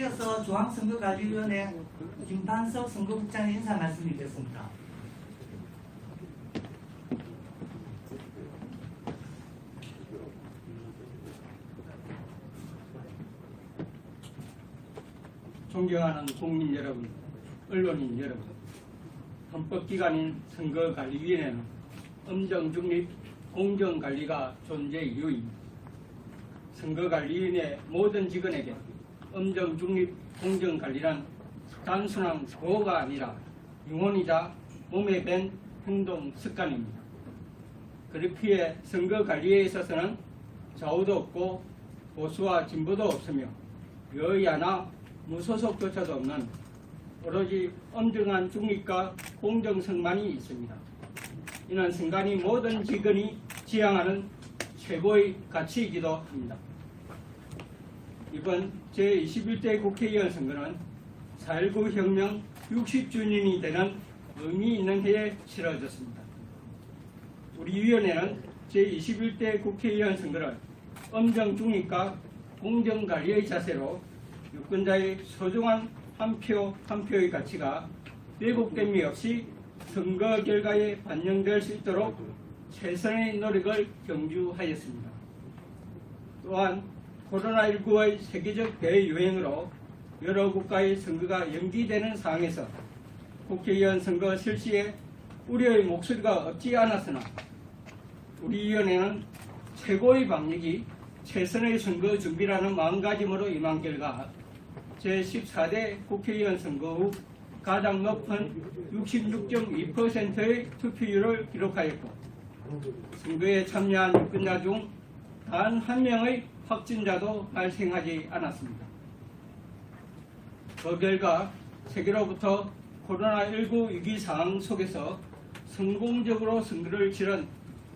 이어서 중앙선거관리위원회 김판석 선거국장의 인사 말씀이 있겠습니다. 존경하는 국민 여러분, 언론인 여러분, 헌법기관인 선거관리위원회는 엄정중립 공정관리가 존재 이유입니다. 선거관리위원회 모든 직원에게 엄정중립 공정관리란 단순한 구호가 아니라 영혼이자 몸에 밴 행동 습관입니다. 그렇기에 선거관리에 있어서는 좌우도 없고 보수와 진보도 없으며 여야나 무소속조차도 없는 오로지 엄정한 중립과 공정성만이 있습니다. 이는 선관위 모든 직원이 지향하는 최고의 가치이기도 합니다. 이번 제21대 국회의원 선거는 4.19 혁명 60주년이 되는 의미 있는 해에 치러졌습니다. 우리 위원회는 제21대 국회의원 선거를 엄정 중립과 공정관리의 자세로 유권자의 소중한 한 표 한 표의 가치가 왜곡됨이 없이 선거 결과에 반영될 수 있도록 최선의 노력을 경주하였습니다. 또한 코로나19의 세계적 대유행으로 여러 국가의 선거가 연기되는 상황에서 국회의원 선거 실시에 우려의 목소리가 없지 않았으나 우리 위원회는 최고의 방역이 최선의 선거 준비라는 마음가짐으로 임한 결과 제14대 국회의원 선거 후 가장 높은 66.2%의 투표율을 기록하였고 선거에 참여한 유권자 중 단 한 명의 확진자도 발생하지 않았습니다. 그 결과 세계로부터 코로나19 위기 상황 속에서 성공적으로 선거를 치른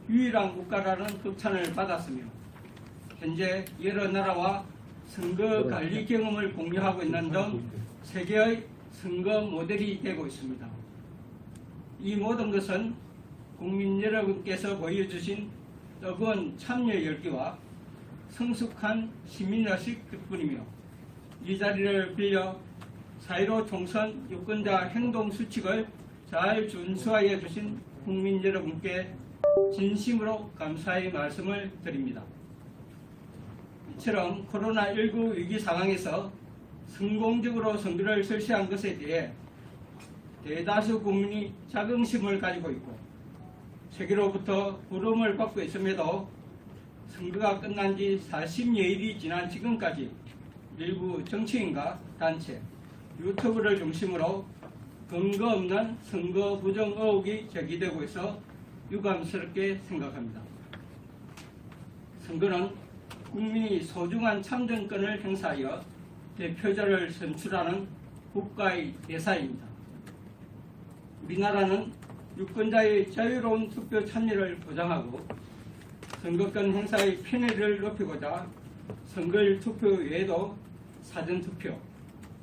유일한 국가라는 극찬을 받았으며 현재 여러 나라와 선거 관리 경험을 공유하고 있는 등 세계의 선거 모델이 되고 있습니다. 이 모든 것은 국민 여러분께서 보여주신 뜨거운 참여 열기와 성숙한 시민의식 덕분이며 이 자리를 빌려 4.15 총선 유권자 행동 수칙을 잘 준수하여 주신 국민 여러분께 진심으로 감사의 말씀을 드립니다. 이처럼 코로나19 위기 상황에서 성공적으로 선거를 실시한 것에 대해 대다수 국민이 자긍심을 가지고 있고 세계로부터 부름을 받고 있음에도 선거가 끝난 지 40여일이 지난 지금까지 일부 정치인과 단체, 유튜브를 중심으로 근거 없는 선거 부정 의혹이 제기되고 있어 유감스럽게 생각합니다. 선거는 국민이 소중한 참정권을 행사하여 대표자를 선출하는 국가의 대사입니다. 우리나라는 유권자의 자유로운 투표 참여를 보장하고 선거권 행사의 편의를 높이고자 선거일 투표 외에도 사전투표,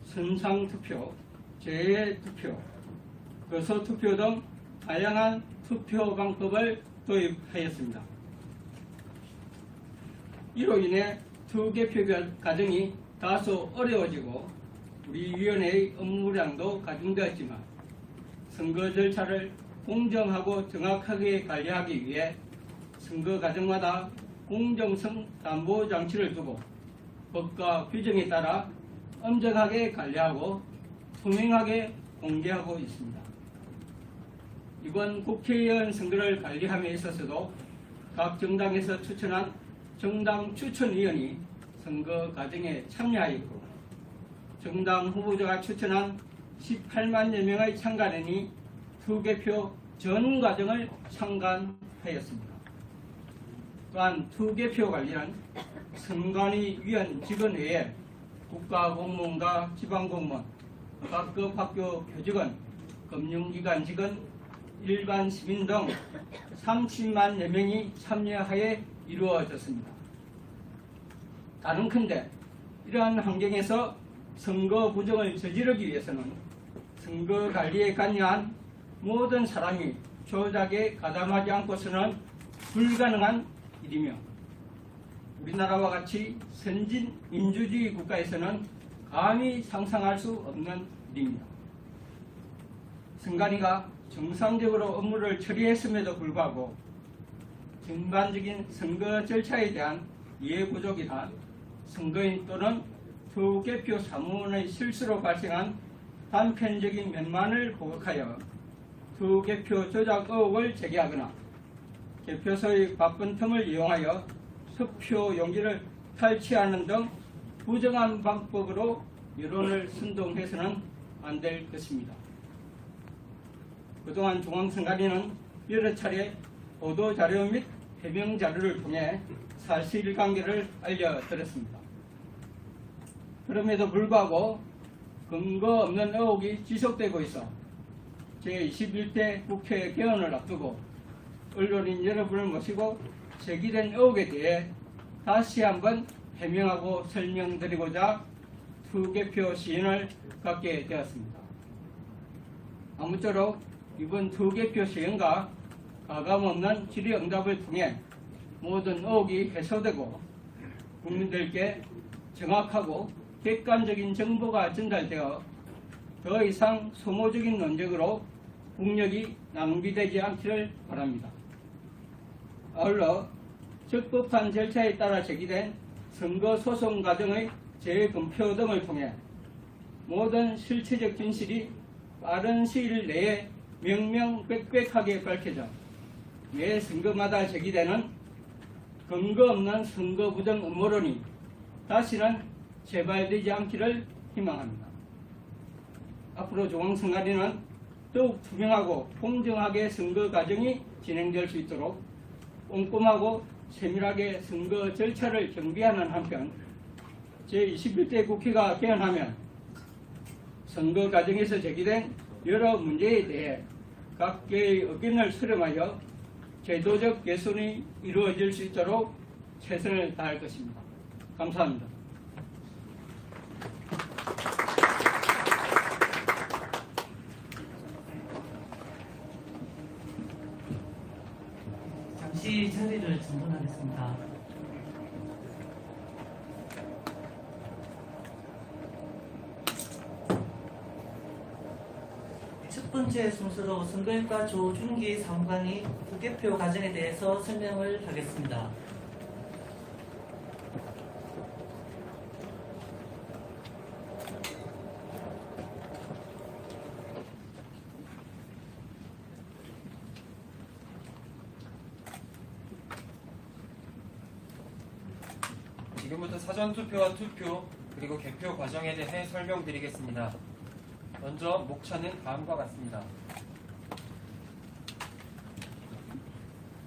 선상투표, 재외투표, 거소투표 등 다양한 투표 방법을 도입하였습니다. 이로 인해 투개표 과정이 다소 어려워지고 우리 위원회의 업무량도 가중되었지만 선거 절차를 공정하고 정확하게 관리하기 위해 선거 과정마다 공정성 담보 장치를 두고 법과 규정에 따라 엄정하게 관리하고 투명하게 공개하고 있습니다. 이번 국회의원 선거를 관리함에 있어서도 각 정당에서 추천한 정당 추천위원이 선거 과정에 참여하였고 정당 후보자가 추천한 18만여 명의 참가인이 투개표 전 과정을 참관하였습니다. 또한 투개표 관리는 선관위 위원 직원 외에 국가공무원과 지방공무원, 각급 학교 교직원, 금융기관 직원, 일반 시민 등 30만여 명이 참여하여 이루어졌습니다. 다른컨대 이러한 환경에서 선거 부정을 저지르기 위해서는 선거 관리에 관여한 모든 사람이 조작에 가담하지 않고서는 불가능한 일이며 우리나라와 같이 선진 민주주의 국가에서는 감히 상상할 수 없는 일입니다. 선관위가 정상적으로 업무를 처리했음에도 불구하고 전반적인 선거 절차에 대한 이해 부족이나 선거인 또는 투개표 사무원의 실수로 발생한 단편적인 면만을 부각하여 투개표 조작 의혹을 제기하거나 개표소의 바쁜 틈을 이용하여 투표 용지를 탈취하는 등 부정한 방법으로 여론을 선동해서는 안 될 것입니다. 그동안 중앙선관위는 여러 차례 보도자료 및 해명자료를 통해 사실관계를 알려드렸습니다. 그럼에도 불구하고 근거 없는 의혹이 지속되고 있어 제21대 국회 개원을 앞두고 언론인 여러분을 모시고 제기된 의혹에 대해 다시 한번 해명하고 설명드리고자 투개표 시연을 갖게 되었습니다. 아무쪼록 이번 투개표 시연과 가감없는 질의응답을 통해 모든 의혹이 해소되고 국민들께 정확하고 객관적인 정보가 전달되어 더 이상 소모적인 논쟁으로 국력이 낭비되지 않기를 바랍니다. 아울러 적법한 절차에 따라 제기된 선거소송 과정의 재검표 등을 통해 모든 실체적 진실이 빠른 시일 내에 명명백백하게 밝혀져 매 선거마다 제기되는 근거 없는 선거 부정 음모론이 다시는 재발되지 않기를 희망합니다. 앞으로 중앙선관위는 더욱 투명하고 공정하게 선거 과정이 진행될 수 있도록 꼼꼼하고 세밀하게 선거 절차를 경비하는 한편 제21대 국회가 개헌하면 선거 과정에서 제기된 여러 문제에 대해 각계의 의견을 수렴하여 제도적 개선이 이루어질 수 있도록 최선을 다할 것입니다. 감사합니다. 잠시 자리를 정돈하겠습니다. 첫 번째 순서로 선거인과 조준기 사무관이 투개표 과정에 대해서 설명을 하겠습니다. 지금부터 사전투표와 투표 그리고 개표 과정에 대해 설명드리겠습니다. 먼저 목차는 다음과 같습니다.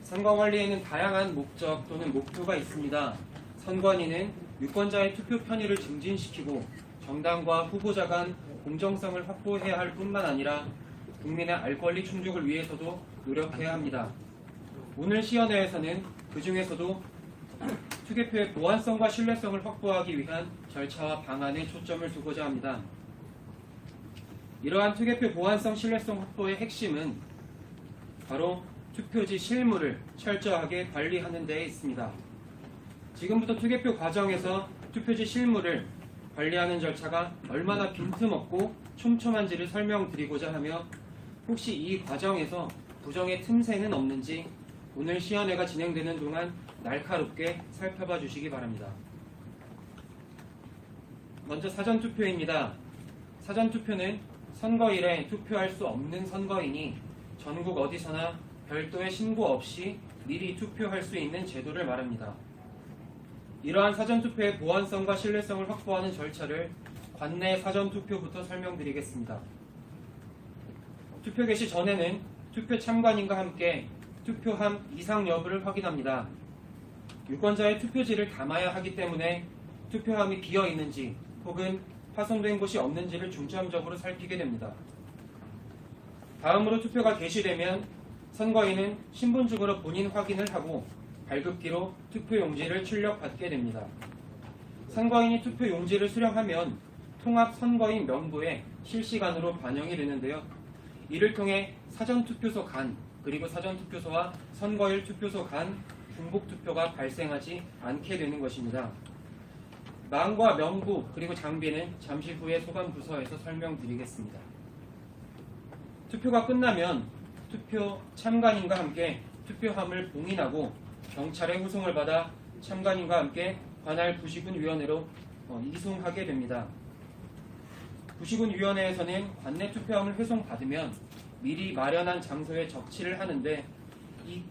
선거관리에는 다양한 목적 또는 목표가 있습니다. 선관위는 유권자의 투표 편의를 증진시키고 정당과 후보자 간 공정성을 확보해야 할 뿐만 아니라 국민의 알 권리 충족을 위해서도 노력해야 합니다. 오늘 시연회에서는 그 중에서도 투개표의 보안성과 신뢰성을 확보하기 위한 절차와 방안에 초점을 두고자 합니다. 이러한 투개표 보안성 신뢰성 확보의 핵심은 바로 투표지 실물을 철저하게 관리하는 데에 있습니다. 지금부터 투개표 과정에서 투표지 실물을 관리하는 절차가 얼마나 빈틈없고 촘촘한지를 설명드리고자 하며 혹시 이 과정에서 부정의 틈새는 없는지 오늘 시연회가 진행되는 동안 날카롭게 살펴봐 주시기 바랍니다. 먼저 사전투표입니다. 사전투표는 선거일에 투표할 수 없는 선거인이 전국 어디서나 별도의 신고 없이 미리 투표할 수 있는 제도를 말합니다. 이러한 사전투표의 보안성과 신뢰성을 확보하는 절차를 관내 사전투표부터 설명드리겠습니다. 투표 개시 전에는 투표 참관인과 함께 투표함 이상 여부를 확인합니다. 유권자의 투표지를 담아야 하기 때문에 투표함이 비어 있는지 혹은 파손된 곳이 없는지를 중점적으로 살피게 됩니다. 다음으로 투표가 개시되면 선거인은 신분증으로 본인 확인을 하고 발급기로 투표용지를 출력받게 됩니다. 선거인이 투표용지를 수령하면 통합 선거인 명부에 실시간으로 반영이 되는데요. 이를 통해 사전투표소 간 그리고 사전투표소와 선거일 투표소 간 중복투표가 발생하지 않게 되는 것입니다. 망과 명부 그리고 장비는 잠시 후에 소관 부서에서 설명드리겠습니다. 투표가 끝나면 투표 참관인과 함께 투표함을 봉인하고 경찰의 후송을 받아 참관인과 함께 관할 부시군위원회로 이송하게 됩니다. 부시군위원회에서는 관내 투표함을 회송받으면 미리 마련한 장소에 적치를 하는데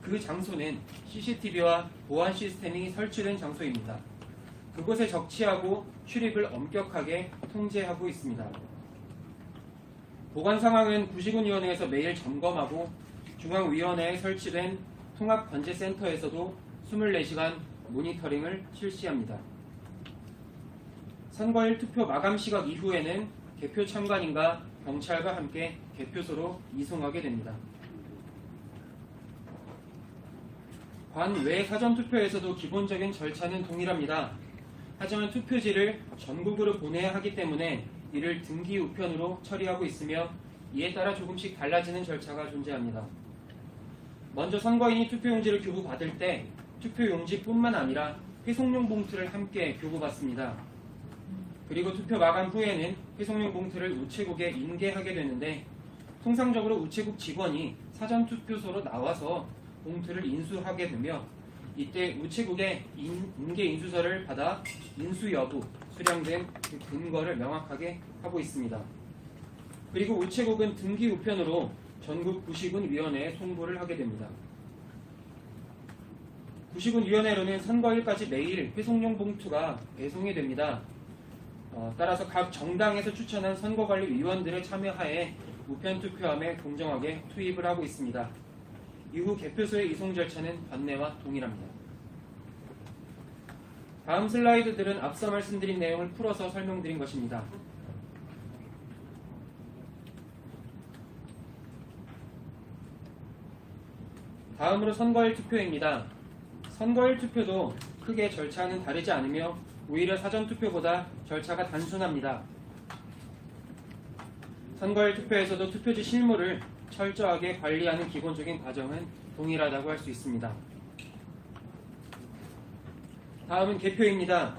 그 장소는 CCTV와 보안 시스템이 설치된 장소입니다. 그곳에 적치하고 출입을 엄격하게 통제하고 있습니다. 보관 상황은 부시군위원회에서 매일 점검하고 중앙위원회에 설치된 통합관제센터에서도 24시간 모니터링을 실시합니다. 선거일 투표 마감 시각 이후에는 개표 참관인과 경찰과 함께 개표소로 이송하게 됩니다. 관외 사전투표에서도 기본적인 절차는 동일합니다. 하지만 투표지를 전국으로 보내야 하기 때문에 이를 등기 우편으로 처리하고 있으며 이에 따라 조금씩 달라지는 절차가 존재합니다. 먼저 선거인이 투표용지를 교부받을 때 투표용지뿐만 아니라 회송용 봉투를 함께 교부받습니다. 그리고 투표 마감 후에는 회송용 봉투를 우체국에 인계하게 되는데 통상적으로 우체국 직원이 사전투표소로 나와서 봉투를 인수하게 되며 이때 우체국에 인계 인수서를 받아 인수 여부, 수령된 그 근거를 명확하게 하고 있습니다. 그리고 우체국은 등기 우편으로 전국 부시군위원회에 송부를 하게 됩니다. 부시군위원회로는 선거일까지 매일 회송용 봉투가 배송이 됩니다. 따라서 각 정당에서 추천한 선거관리위원들의 참여하에 우편 투표함에 공정하게 투입을 하고 있습니다. 이후 개표소의 이송 절차는 관내와 동일합니다. 다음 슬라이드들은 앞서 말씀드린 내용을 풀어서 설명드린 것입니다. 다음으로 선거일 투표입니다. 선거일 투표도 크게 절차는 다르지 않으며 오히려 사전투표보다 절차가 단순합니다. 선거일 투표에서도 투표지 실물을 철저하게 관리하는 기본적인 과정은 동일하다고 할 수 있습니다. 다음은 개표입니다.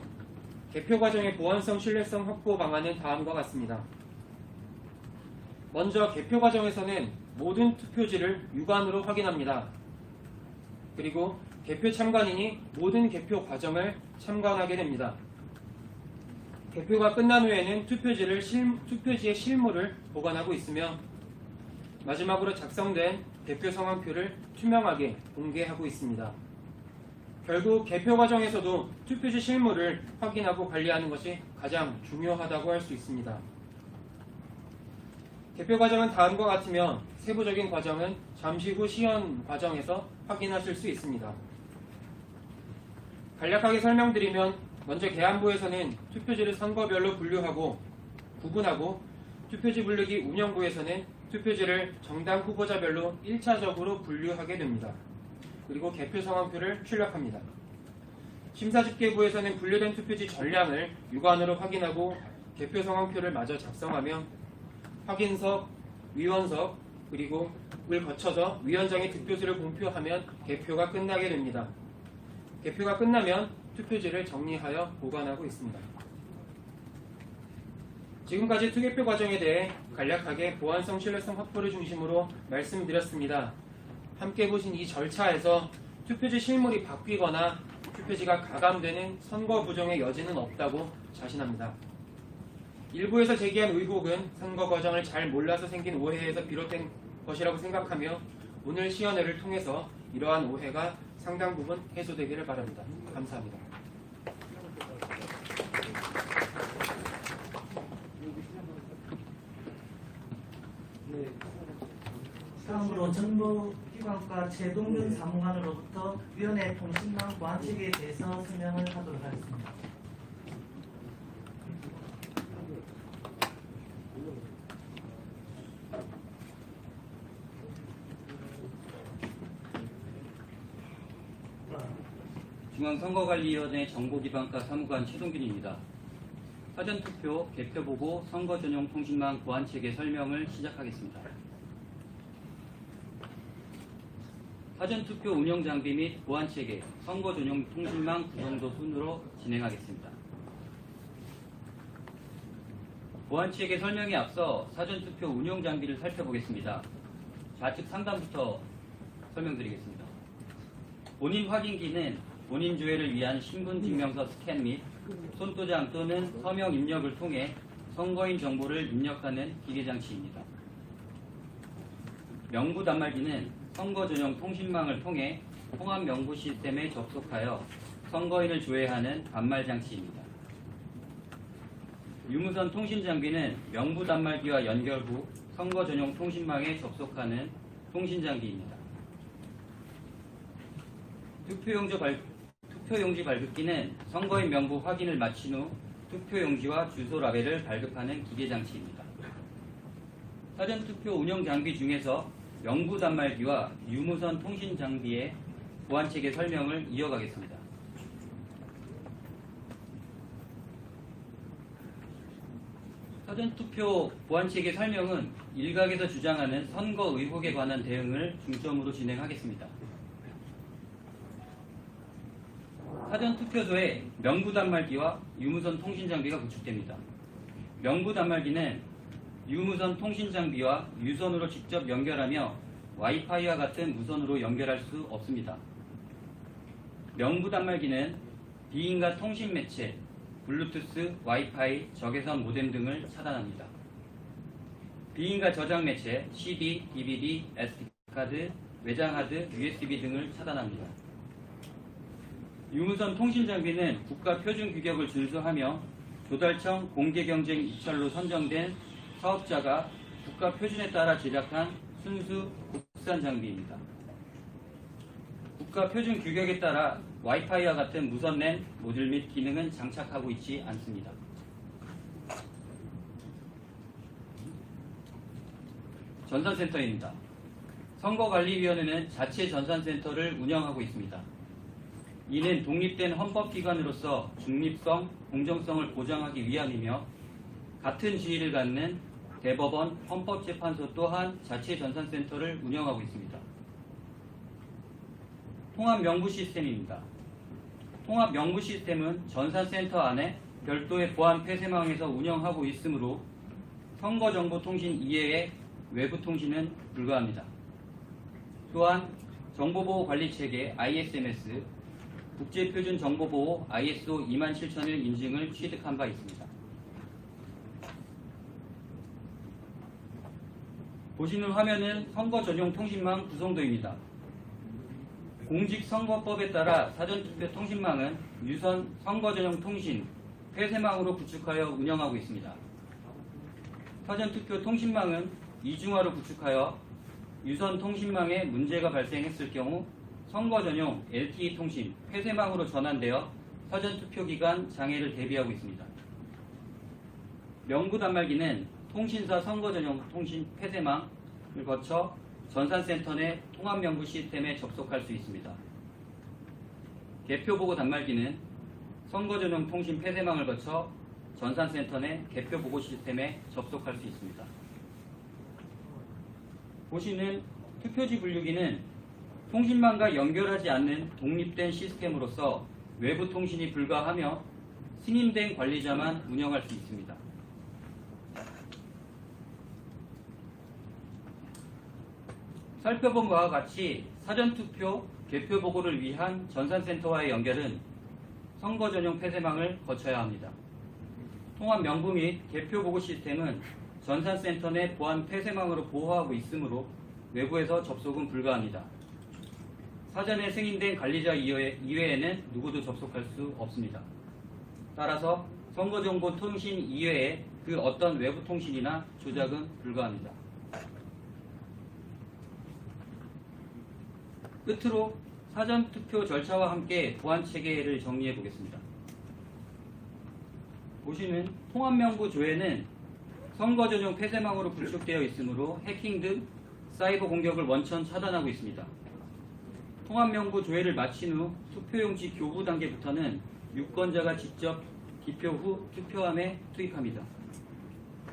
개표 과정의 보안성, 신뢰성 확보 방안은 다음과 같습니다. 먼저 개표 과정에서는 모든 투표지를 육안으로 확인합니다. 그리고 개표 참관인이 모든 개표 과정을 참관하게 됩니다. 개표가 끝난 후에는 투표지의 실물을 보관하고 있으며 마지막으로 작성된 개표 상황표를 투명하게 공개하고 있습니다. 결국 개표 과정에서도 투표지 실물을 확인하고 관리하는 것이 가장 중요하다고 할 수 있습니다. 개표 과정은 다음과 같으며 세부적인 과정은 잠시 후 시연 과정에서 확인하실 수 있습니다. 간략하게 설명드리면 먼저 계안부에서는 투표지를 선거별로 구분하고 투표지 분류기 운영부에서는 투표지를 정당 후보자별로 1차적으로 분류하게 됩니다. 그리고 개표 상황표를 출력합니다. 심사집계부에서는 분류된 투표지 전량을 육안으로 확인하고 개표 상황표를 마저 작성하며 확인석, 위원석, 그리고 을 거쳐서 위원장의 득표수를 공표하면 개표가 끝나게 됩니다. 개표가 끝나면 투표지를 정리하여 보관하고 있습니다. 지금까지 투개표 과정에 대해 간략하게 보안성, 신뢰성 확보를 중심으로 말씀드렸습니다. 함께 보신 이 절차에서 투표지 실물이 바뀌거나 투표지가 가감되는 선거 부정의 여지는 없다고 자신합니다. 일부에서 제기한 의혹은 선거 과정을 잘 몰라서 생긴 오해에서 비롯된 것이라고 생각하며 오늘 시연회를 통해서 이러한 오해가 상당 부분 해소되기를 바랍니다. 감사합니다. 다음으로 정보기관과 최동균 사무관으로부터 위원회 통신망 보안체계에 대해서 설명을 하도록 하겠습니다. 중앙선거관리위원회 정보기반과 사무관 최동균입니다. 사전투표, 개표보고, 선거전용 통신망 보안체계 설명을 시작하겠습니다. 사전투표 운영장비 및 보안체계, 선거전용 통신망 구성도 순으로 진행하겠습니다. 보안체계 설명에 앞서 사전투표 운용 장비를 살펴보겠습니다. 좌측 상단부터 설명드리겠습니다. 본인 확인기는 본인 조회를 위한 신분증명서 스캔 및 손도장 또는 서명 입력을 통해 선거인 정보를 입력하는 기계장치입니다. 명부 단말기는 선거 전용 통신망을 통해 통합 명부 시스템에 접속하여 선거인을 조회하는 단말 장치입니다. 유무선 통신 장비는 명부 단말기와 연결 후 선거 전용 통신망에 접속하는 통신 장비입니다. 투표용지 발급기는 선거인 명부 확인을 마친 후 투표용지와 주소 라벨을 발급하는 기계 장치입니다. 사전투표 운영 장비 중에서 명부 단말기와 유무선 통신 장비의 보안체계 설명을 이어가겠습니다. 사전투표 보안체계 설명은 일각에서 주장하는 선거 의혹에 관한 대응을 중점으로 진행하겠습니다. 사전투표소에 명부 단말기와 유무선 통신 장비가 구축됩니다. 명부 단말기는 유무선 통신 장비와 유선으로 직접 연결하며 와이파이와 같은 무선으로 연결할 수 없습니다. 명부 단말기는 비인가 통신 매체, 블루투스, 와이파이, 적외선 모뎀 등을 차단합니다. 비인가 저장 매체, CD, DVD, SD카드, 외장 하드, USB 등을 차단합니다. 유무선 통신 장비는 국가 표준 규격을 준수하며 조달청 공개경쟁 입찰로 선정된 사업자가 국가 표준에 따라 제작한 순수 국산 장비입니다. 국가 표준 규격에 따라 와이파이와 같은 무선 랜 모듈 및 기능은 장착하고 있지 않습니다. 전산센터입니다. 선거관리위원회는 자체 전산센터를 운영하고 있습니다. 이는 독립된 헌법기관으로서 중립성, 공정성을 보장하기 위함이며 같은 지위를 갖는 대법원, 헌법재판소 또한 자체 전산센터를 운영하고 있습니다. 통합명부 시스템입니다. 통합명부 시스템은 전산센터 안에 별도의 보안 폐쇄망에서 운영하고 있으므로 선거정보통신 이외의 외부 통신은 불가합니다. 또한 정보보호관리체계 ISMS, 국제표준정보보호 ISO 27001 인증을 취득한 바 있습니다. 보시는 화면은 선거 전용 통신망 구성도입니다. 공직선거법에 따라 사전투표 통신망은 유선 선거 전용 통신 폐쇄망으로 구축하여 운영하고 있습니다. 사전투표 통신망은 이중화로 구축하여 유선 통신망에 문제가 발생했을 경우 선거 전용 LTE 통신 폐쇄망으로 전환되어 사전투표 기간 장애를 대비하고 있습니다. 명부 단말기는 통신사 선거 전용 통신 폐쇄망을 거쳐 전산센터 내 통합명부 시스템에 접속할 수 있습니다. 개표보고 단말기는 선거 전용 통신 폐쇄망을 거쳐 전산센터 내 개표보고 시스템에 접속할 수 있습니다. 보시는 투표지 분류기는 통신망과 연결하지 않는 독립된 시스템으로서 외부 통신이 불가하며 승인된 관리자만 운영할 수 있습니다. 살펴본 바와 같이 사전투표, 개표보고를 위한 전산센터와의 연결은 선거 전용 폐쇄망을 거쳐야 합니다. 통합명부 및 개표보고 시스템은 전산센터 내 보안 폐쇄망으로 보호하고 있으므로 외부에서 접속은 불가합니다. 사전에 승인된 관리자 이외에는 누구도 접속할 수 없습니다. 따라서 선거정보통신 이외에 그 어떤 외부 통신이나 조작은 불가합니다. 끝으로 사전투표 절차와 함께 보안체계를 정리해 보겠습니다. 보시는 통합명부 조회는 선거 전용 폐쇄망으로 구축되어 있으므로 해킹 등 사이버 공격을 원천 차단하고 있습니다. 통합명부 조회를 마친 후 투표용지 교부 단계부터는 유권자가 직접 기표 후 투표함에 투입합니다.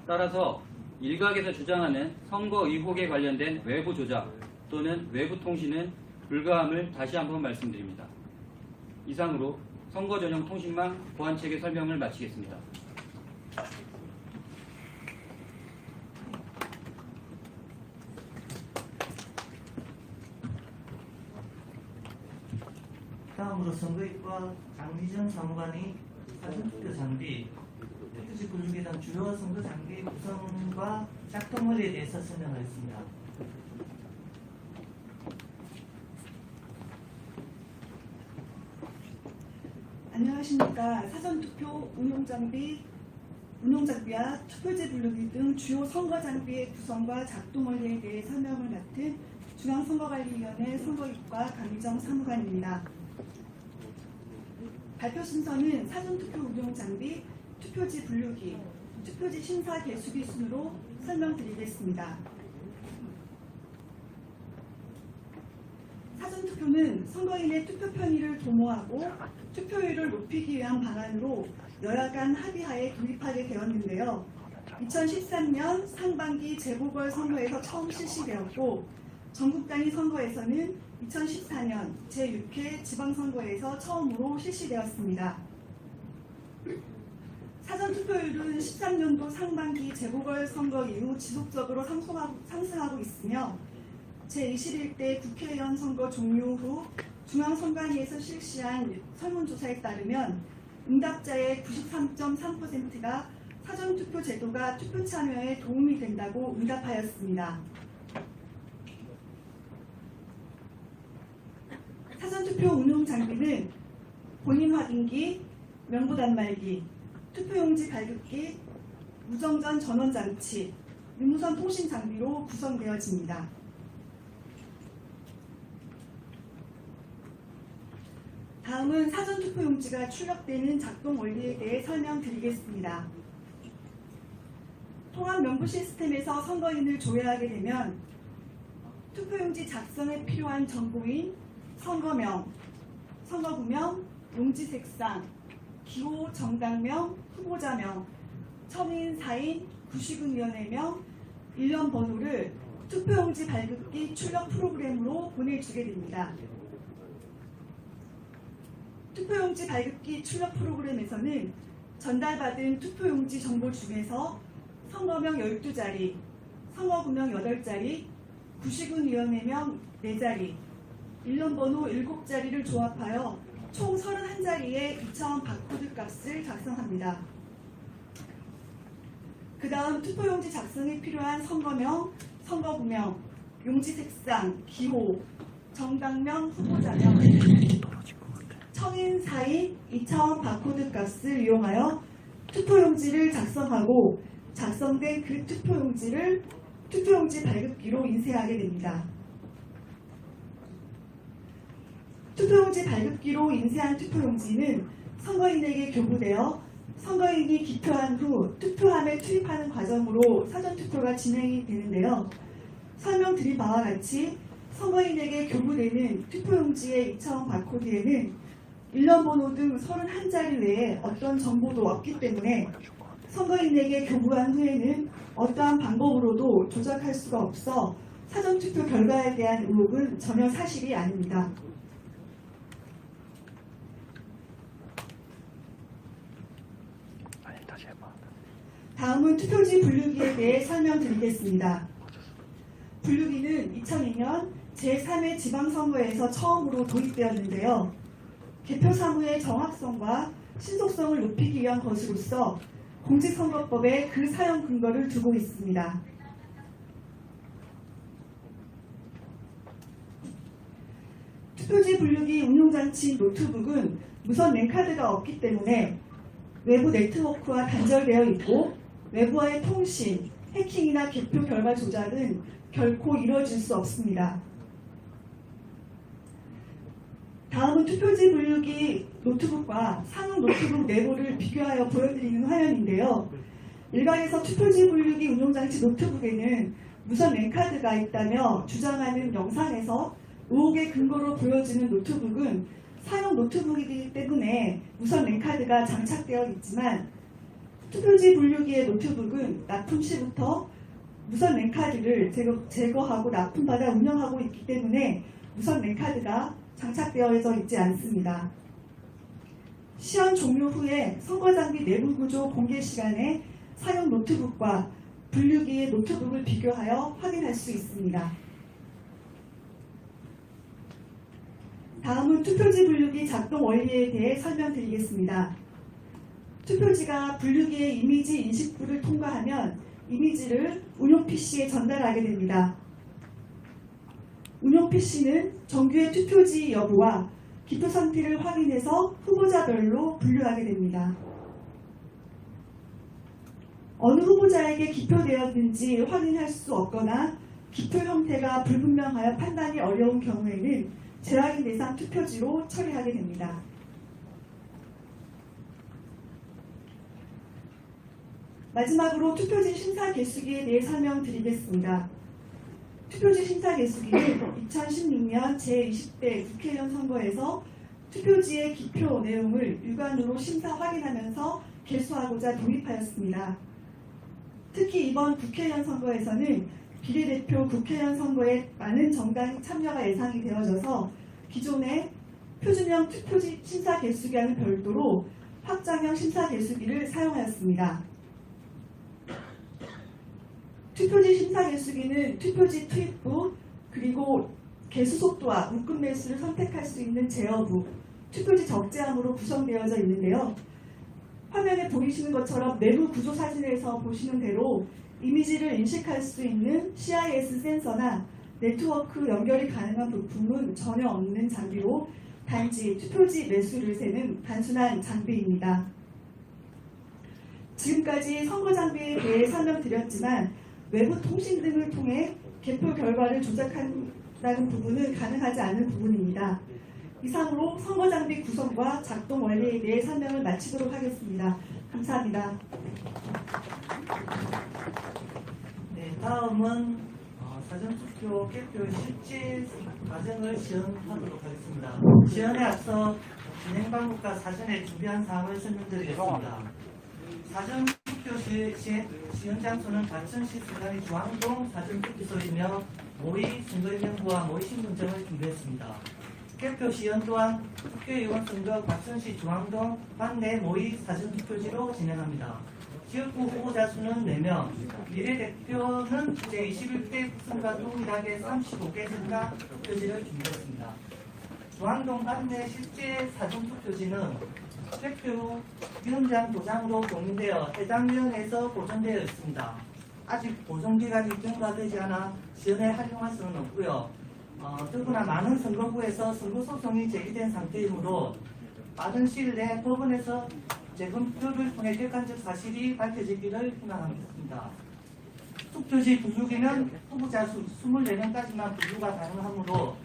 따라서 일각에서 주장하는 선거 의혹에 관련된 외부 조작 또는 외부 통신은 불가함을 다시 한번 말씀드립니다. 이상으로 선거 전용 통신망 보안체계 설명을 마치겠습니다. 다음으로 선거인과 장미정 사무관이 사전투표 장비, 투표지 분류기에 대한 주요 선거 장비 구성과 작동 원리에 대해서 설명하겠습니다. 안녕하십니까. 사전투표 운용장비와 투표지 분류기 등 주요 선거장비의 구성과 작동 원리에 대해 설명을 맡은 중앙선거관리위원회 선거인과 강희정 사무관입니다. 발표 순서는 사전투표 운용장비, 투표지 분류기, 투표지 심사 개수기 순으로 설명드리겠습니다. 사전투표는 선거인의 투표 편의를 도모하고 투표율을 높이기 위한 방안으로 여야 간 합의하에 도입하게 되었는데요. 2013년 상반기 재보궐선거에서 처음 실시되었고 전국 단위 선거에서는 2014년 제6회 지방선거에서 처음으로 실시되었습니다. 사전투표율은 13년도 상반기 재보궐선거 이후 지속적으로 상승하고 있으며 제21대 국회의원 선거 종료 후 중앙선관위에서 실시한 설문조사에 따르면 응답자의 93.3%가 사전투표 제도가 투표 참여에 도움이 된다고 응답하였습니다. 사전투표 운용 장비는 본인 확인기, 명부 단말기, 투표용지 발급기, 무정전 전원 장치, 유무선 통신 장비로 구성되어집니다. 다음은 사전투표용지가 출력되는 작동 원리에 대해 설명드리겠습니다. 통합 명부 시스템에서 선거인을 조회하게 되면 투표용지 작성에 필요한 정보인 선거명, 선거구명, 용지 색상, 기호, 정당명, 후보자명, 청인, 사인, 구시군위원회명, 일련 번호를 투표용지 발급기 출력 프로그램으로 보내주게 됩니다. 투표용지 발급기 출력 프로그램에서는 전달받은 투표용지 정보 중에서 선거명 12자리, 선거구명 8자리, 구시군위원회명 4자리, 일련번호 7자리를 조합하여 총 31자리의 2차원 바코드 값을 작성합니다. 그 다음 투표용지 작성에 필요한 선거명, 선거구명, 용지 색상, 기호, 정당명, 후보자명, 청인, 사인, 2차원 바코드 값을 이용하여 투표용지를 작성하고 작성된 그 투표용지를 투표용지 발급기로 인쇄하게 됩니다. 투표용지 발급기로 인쇄한 투표용지는 선거인에게 교부되어 선거인이 기표한 후 투표함에 투입하는 과정으로 사전투표가 진행이 되는데요. 설명드린 바와 같이 선거인에게 교부되는 투표용지의 2차원 바코드에는 일련번호 등 31자리 외에 어떤 정보도 없기 때문에 선거인에게 교부한 후에는 어떠한 방법으로도 조작할 수가 없어 사전투표 결과에 대한 의혹은 전혀 사실이 아닙니다. 다음은 투표지 분류기에 대해 설명드리겠습니다. 분류기는 2002년 제3회 지방선거에서 처음으로 도입되었는데요. 개표 사무의 정확성과 신속성을 높이기 위한 것으로서 공직선거법에 그 사용 근거를 두고 있습니다. 투표지 분류기 운용장치 노트북은 무선 랜카드가 없기 때문에 외부 네트워크와 단절되어 있고 외부와의 통신, 해킹이나 개표 결과 조작은 결코 이루어질 수 없습니다. 다음은 투표지 분류기 노트북과 상용 노트북 내부를 비교하여 보여드리는 화면인데요. 일각에서 투표지 분류기 운용장치 노트북에는 무선 랜카드가 있다며 주장하는 영상에서 의혹의 근거로 보여지는 노트북은 상용 노트북이기 때문에 무선 랜카드가 장착되어 있지만 투표지 분류기의 노트북은 납품 시부터 무선 랜카드를 제거하고 납품받아 운영하고 있기 때문에 무선 랜카드가 장착되어 있지 않습니다. 시연 종료 후에 선거장비 내부 구조 공개 시간에 사용 노트북과 분류기의 노트북을 비교하여 확인할 수 있습니다. 다음은 투표지 분류기 작동 원리에 대해 설명드리겠습니다. 투표지가 분류기의 이미지 인식부를 통과하면 이미지를 운용 PC에 전달하게 됩니다. 운용 PC는 정규의 투표지 여부와 기표 상태를 확인해서 후보자별로 분류하게 됩니다. 어느 후보자에게 기표되었는지 확인할 수 없거나 기표 형태가 불분명하여 판단이 어려운 경우에는 재확인 대상 투표지로 처리하게 됩니다. 마지막으로 투표지 심사 개수기에 대해 설명드리겠습니다. 투표지 심사 개수기는 2016년 제20대 국회의원 선거에서 투표지의 기표 내용을 육안으로 심사 확인하면서 개수하고자 도입하였습니다. 특히 이번 국회의원 선거에서는 비례대표 국회의원 선거에 많은 정당 참여가 예상이 되어져서 기존의 표준형 투표지 심사 개수기와는 별도로 확장형 심사 개수기를 사용하였습니다. 투표지 심사 개수기는 투표지 투입부, 그리고 개수 속도와 묶음 매수를 선택할 수 있는 제어부, 투표지 적재함으로 구성되어져 있는데요. 화면에 보이시는 것처럼 내부 구조 사진에서 보시는 대로 이미지를 인식할 수 있는 CIS 센서나 네트워크 연결이 가능한 부품은 전혀 없는 장비로 단지 투표지 매수를 세는 단순한 장비입니다. 지금까지 선거 장비에 대해 설명드렸지만 외부 통신 등을 통해 개표 결과를 조작한다는 부분은 가능하지 않은 부분입니다. 이상으로 선거 장비 구성과 작동 원리에 대해 설명을 마치도록 하겠습니다. 감사합니다. 네, 다음은 사전투표 개표 실제 과정을 시연하도록 하겠습니다. 시연에 앞서 진행 방법과 사전에 준비한 사항을 설명드리겠습니다. 사전투표 시연 장소는 과천시 수가리 중앙동 사전투표소이며 모의 선거인명부와 모의 신분증을 준비했습니다. 개표 시연 또한 국회의원 선거 과천시 중앙동 관내 모의 사전투표지로 진행합니다. 지역구 후보자 수는 4명, 비례대표는 제21대 선거와 동일하게 35개 선거 투표지를 준비했습니다. 중앙동 관내 실제 사전투표지는 대표위원장 도장으로 공인되어 해당 위원회에서 보존되어 있습니다. 아직 보존기간이 경과되지 않아 시연에 활용할 수는 없고요. 더구나 많은 선거구에서 선거소송이 제기된 상태이므로 빠른 시일 내에 법원에서 재검표를 통해 객관적 사실이 밝혀지기를 희망하겠습니다. 투표지 분류기는 후보자 수 24명까지만 분류가 가능하므로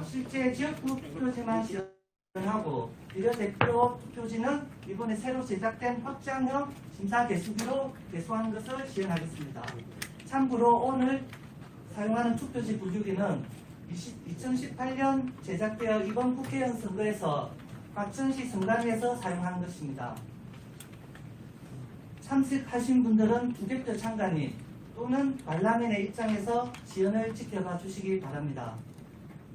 실제 지역구 투표지만 시연하고 비례대표 투표지는 이번에 새로 제작된 확장형 심사 개수기로 개수하는 것을 시연하겠습니다. 참고로 오늘 사용하는 투표지 분류기는 2018년 제작되어 이번 국회의원 선거에서 과천시 선관위에서 사용한 것입니다. 참석하신 분들은 부대표 참관인 또는 관람인의 입장에서 시연을 지켜봐 주시기 바랍니다.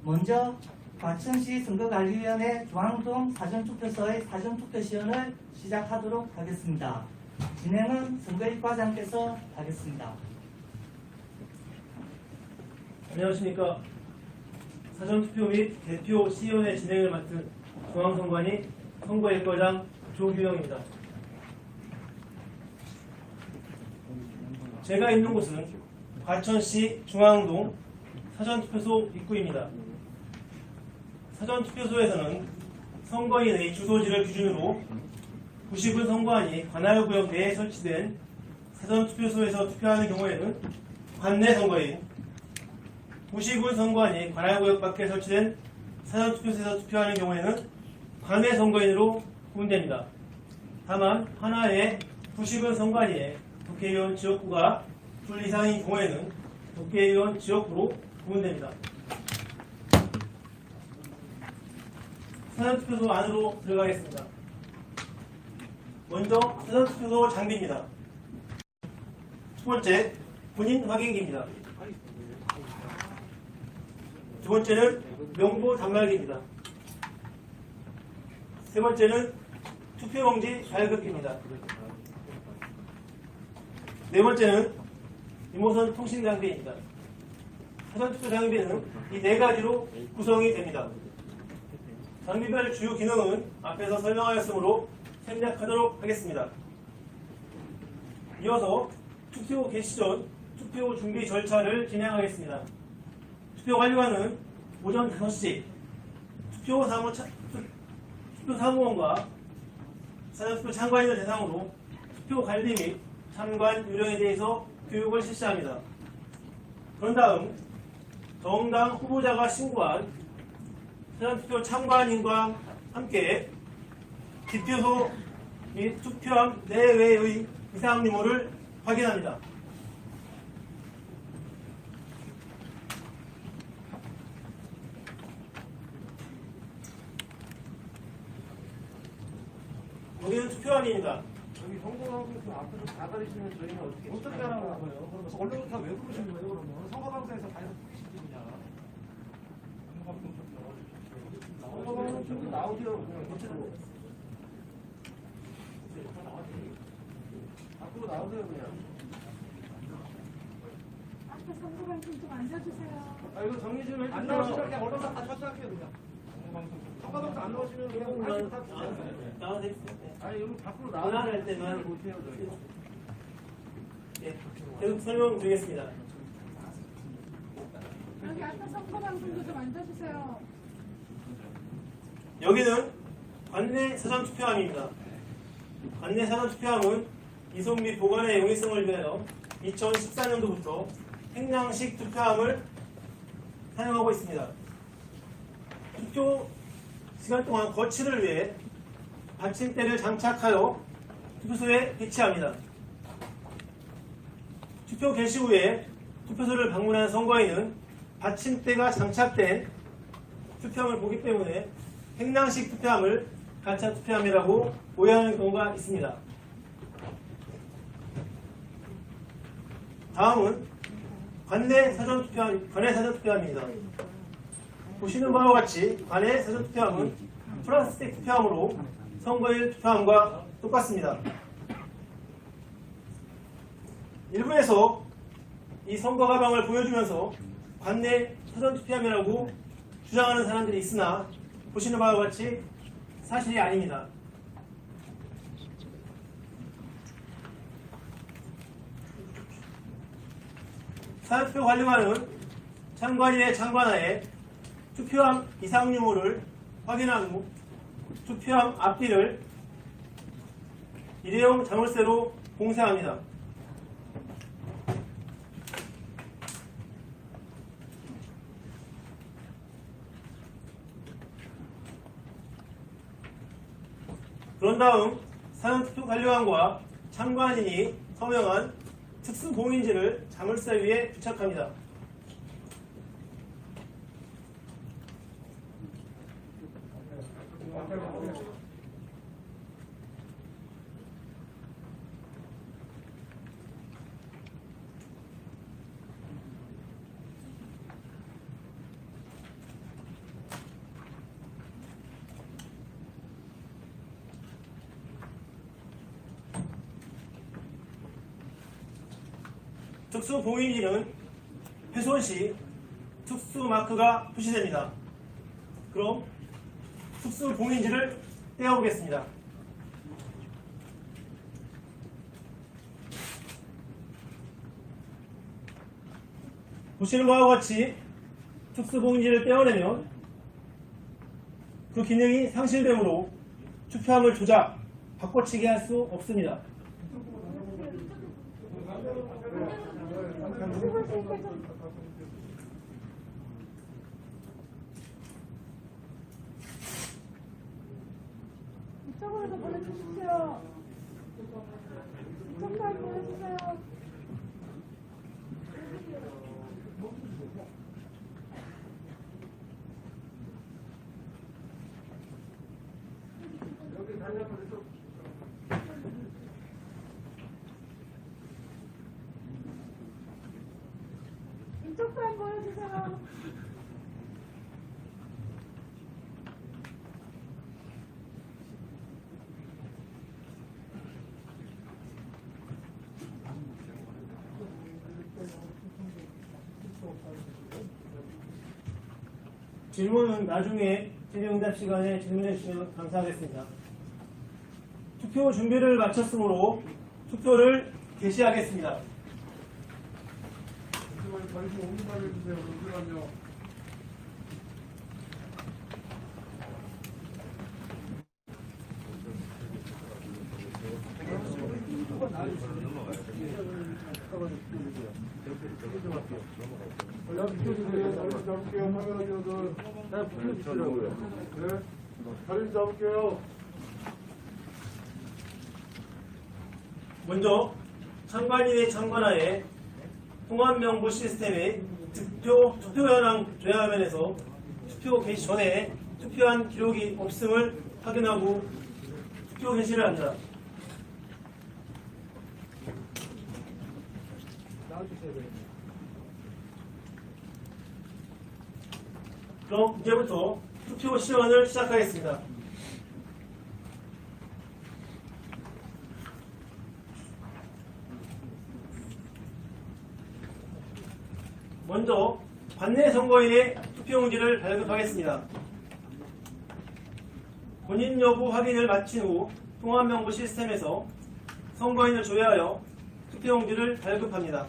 먼저 과천시 선거관리위원회 중앙동 사전투표소의 사전투표 시연을 시작하도록 하겠습니다. 진행은 선거일과장께서 하겠습니다. 안녕하십니까. 사전투표 및 대표 시연의 진행을 맡은 중앙선관위 선거일과장 조규영입니다. 제가 있는 곳은 과천시 중앙동 사전투표소 입구입니다. 사전투표소에서는 선거인의 주소지를 기준으로 90은 선거안이 관할구역 내에 설치된 사전투표소에서 투표하는 경우에는 관내 선거인, 90은 선거안이 관할구역 밖에 설치된 사전투표소에서 투표하는 경우에는 관내 선거인으로 구분됩니다. 다만 하나의 90은 선거안이 국회의원 지역구가 둘 이상인 경우에는 국회의원 지역구로 구분됩니다. 사전투표소 안으로 들어가겠습니다. 먼저 사전투표소 장비입니다. 첫 번째, 본인 확인기입니다. 두 번째는 명부 단말기입니다. 세 번째는 투표용지 발급기입니다. 네 번째는 유무선 통신 장비입니다. 사전투표 장비는 이 네 가지로 구성이 됩니다. 장비별 주요 기능은 앞에서 설명하였으므로 생략하도록 하겠습니다. 이어서 투표 개시 전 투표 준비 절차를 진행하겠습니다. 투표 완료하는 오전 5시 투표 사무원과 사전투표 참관인을 대상으로 투표 관리 및 참관 요령에 대해서 교육을 실시합니다. 그런 다음 정당 후보자가 신고한 사전투표 참관인과 함께 뒷표소 및 투표함 내외의 이상 유무를 확인합니다. 여기는 투표함입니다. 여기 선거하고 그 앞에서 다 가리시면 저희는 어떻게 하라는 거예요? 그러면 언론은 다 왜 부르시는 거예요? 그러면 선거방송에서 다 해서 시키냐? 선거방송 좀 나오디오 앞으로 나오세요 그냥. 앞에 선거방송 좀 앉아주세요. 아 이거 정리 좀 해주세요. 안 나오시면 그냥 언론사 다 철수할게요 그냥. 선거방송 안 나오시면 그냥 하시고 다 나와주세요. 아니 여기 밖으로 나갈 때만 못해요 저희. 예, 계속 설명드리겠습니다. 여기 앞에 선거방송도 좀 앉아주세요. 여기는 관내 사전투표함입니다. 관내 사전투표함은 이송 및 보관의 용이성을 위하여 2014년도부터 행량식 투표함을 사용하고 있습니다. 투표 시간 동안 거치를 위해 받침대를 장착하여 투표소에 배치합니다. 투표 개시 후에 투표소를 방문한 선거인은 받침대가 장착된 투표함을 보기 때문에 행량식 투표함을 가짜 투표함이라고 오해하는 경우가 있습니다. 다음은 관내 사전투표함입니다. 보시는 바와 같이 관내 사전투표함은 플라스틱 투표함으로 선거일 투표함과 똑같습니다. 일부에서 이 선거 가방을 보여주면서 관내 사전투표함이라고 주장하는 사람들이 있으나 보시는 바와 같이 사실이 아닙니다. 사전투표 관리관은 참관인의 참관하에 투표함 이상 유무를 확인한 후 투표함 앞뒤를 일회용 자물쇠로 봉쇄합니다. 그런 다음 사전투표 관리관과 참관인이 서명한 특수 봉인지를 자물쇠 위에 부착합니다. 특수 봉인지는 훼손 시 특수 마크가 표시됩니다. 그럼 특수 봉인지를 떼어보겠습니다. 보시는 바와 같이 특수 봉인지를 떼어내면 그 기능이 상실되므로 투표함을 조작, 바꿔치기 할 수 없습니다. 이쪽으로도 보내주십시오. 이쪽까지 보내주세요. 이쪽까지 보내주세요. 질문은 나중에 질의응답 시간에 질문해 주시면 감사하겠습니다. 투표 준비를 마쳤으므로 투표를 개시하겠습니다. 잠시 5분만 해주세요. 잠시만요. 잡을게요. 카메라 비켜주세요. 네. 자리 잡을게요. 먼저 참관인의 참관하에 통합명부 시스템의 투표 현황 조회화면에서 투표 개시 전에 투표한 기록이 없음을 확인하고 투표 개시를 합니다. 그럼 이제부터 투표 시연을 시작하겠습니다. 먼저 관내 선거인의 투표용지를 발급하겠습니다. 본인 여부 확인을 마친 후 통합명부 시스템에서 선거인을 조회하여 투표용지를 발급합니다.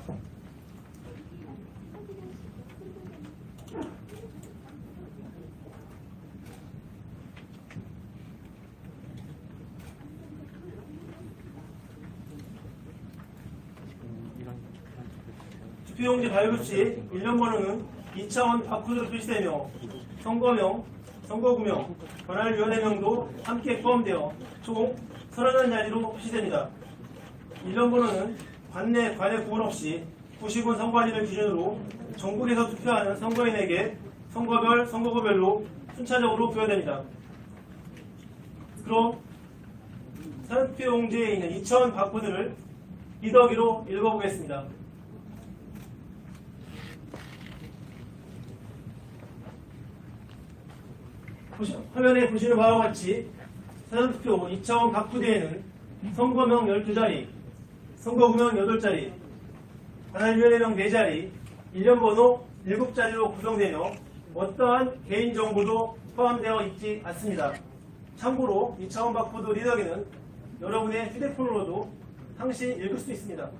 투표용지 발급 시 일련 번호는 2차원 바코드로 표시되며 선거명, 선거구명, 관할위원회명도 함께 포함되어 총 31자리로 표시됩니다. 일련 번호는 관내 구분 없이 90원 선관위를 기준으로 전국에서 투표하는 선거인에게 선거별, 선거구별로 순차적으로 부여됩니다. 그럼 사전투표용지에 있는 2차원 바코드를 리더기로 읽어보겠습니다. 화면에 보시는 바와 같이 사전투표 2차원 바코드에는 선거명 12자리, 선거구명 8자리, 관할위원회명 4자리, 일련번호 7자리로 구성되며 어떠한 개인정보도 포함되어 있지 않습니다. 참고로 2차원 바코드 리더기는 여러분의 휴대폰으로도 상시 읽을 수 있습니다.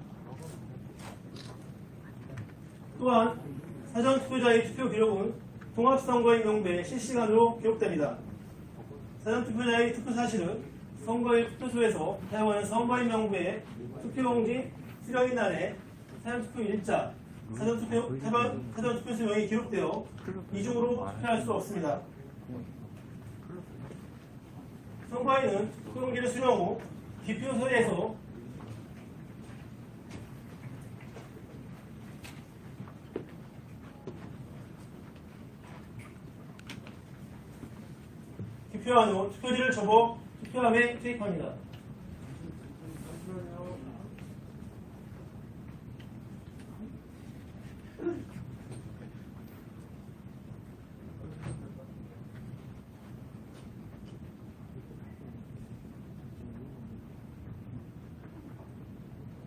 또한 사전투표자의 투표 기록은 통합선거인 명부에 실시간으로 기록됩니다. 사전투표자의 투표 사실은 선거일 투표소에서 사용하는 선거인 명부에 투표용지 수령인 안에 사전투표 일자, 사전투표소명이 기록되어 이중으로 투표할 수 없습니다. 선거인은 투표용지를 수령 후 기표소에서 투표한 후 투표지를 접어 투표함에 투입합니다.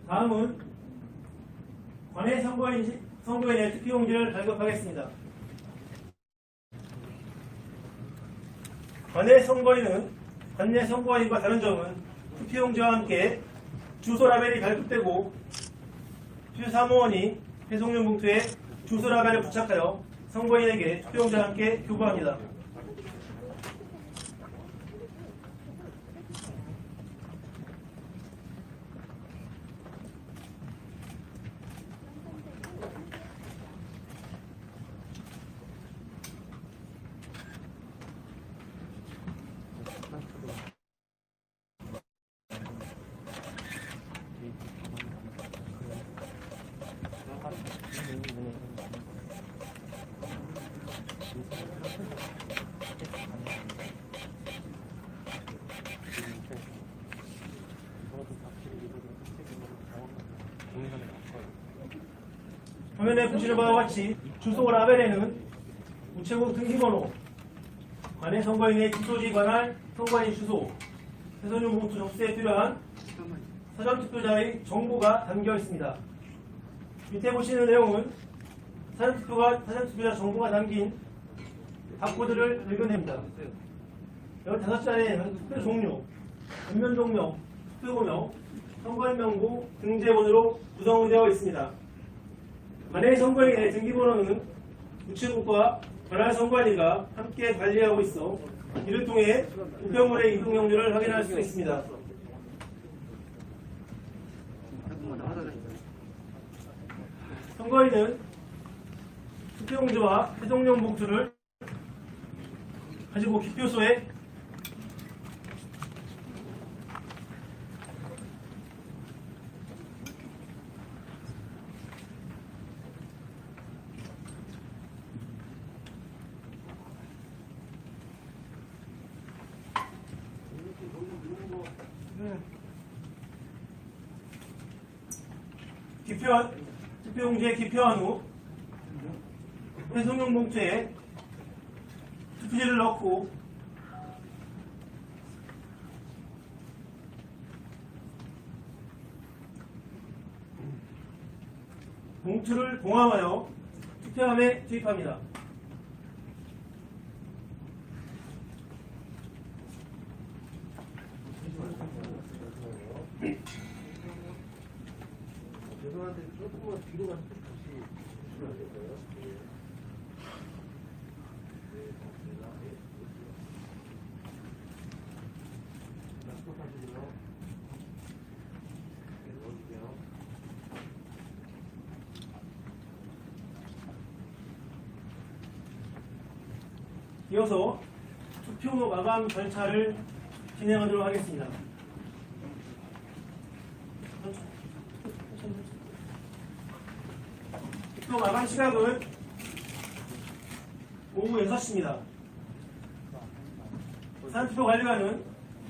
다음은 관내 선거인의 투표용지를 발급하겠습니다. 관내 선거인은 관내 선거인과 다른 점은 투표용지와 함께 주소 라벨이 발급되고 투표 사무원이 배송용 봉투에 주소 라벨을 부착하여 선거인에게 투표용지와 함께 교부합니다. 화면에 보시는 바와 같이 주소 라벨에는 우체국 등기번호, 관내 선거인의 주소지 관할 선거인 주소, 배송용 봉투 접수에 필요한 사전투표자의 정보가 담겨 있습니다. 밑에 보시는 내용은 사전투표자 정보가 담긴 바코드를 읽어냅니다. 15자리에는 투표 종류, 전면동명, 투표고명, 선관명부, 등재번호로 구성되어 있습니다. 관내 선관위의 등기번호는 우체국과 관할 선관위가 함께 관리하고 있어 이를 통해 우편물의 이동 경로를 확인할 수 있습니다. 선관위는 투표용지와 해동용 봉투를 가지고 기표소에 투표용지에 기표한 후 해동용 봉투에 투표지를 넣고 봉투를 봉합하여 투표함에 투입합니다. 죄송한데 조금만 뒤로 가서 다시 주시면 안 될까요? 이어서 투표 마감 절차를 진행하도록 하겠습니다. 투표 마감 시각은 오후 6시입니다. 사전투표관리관은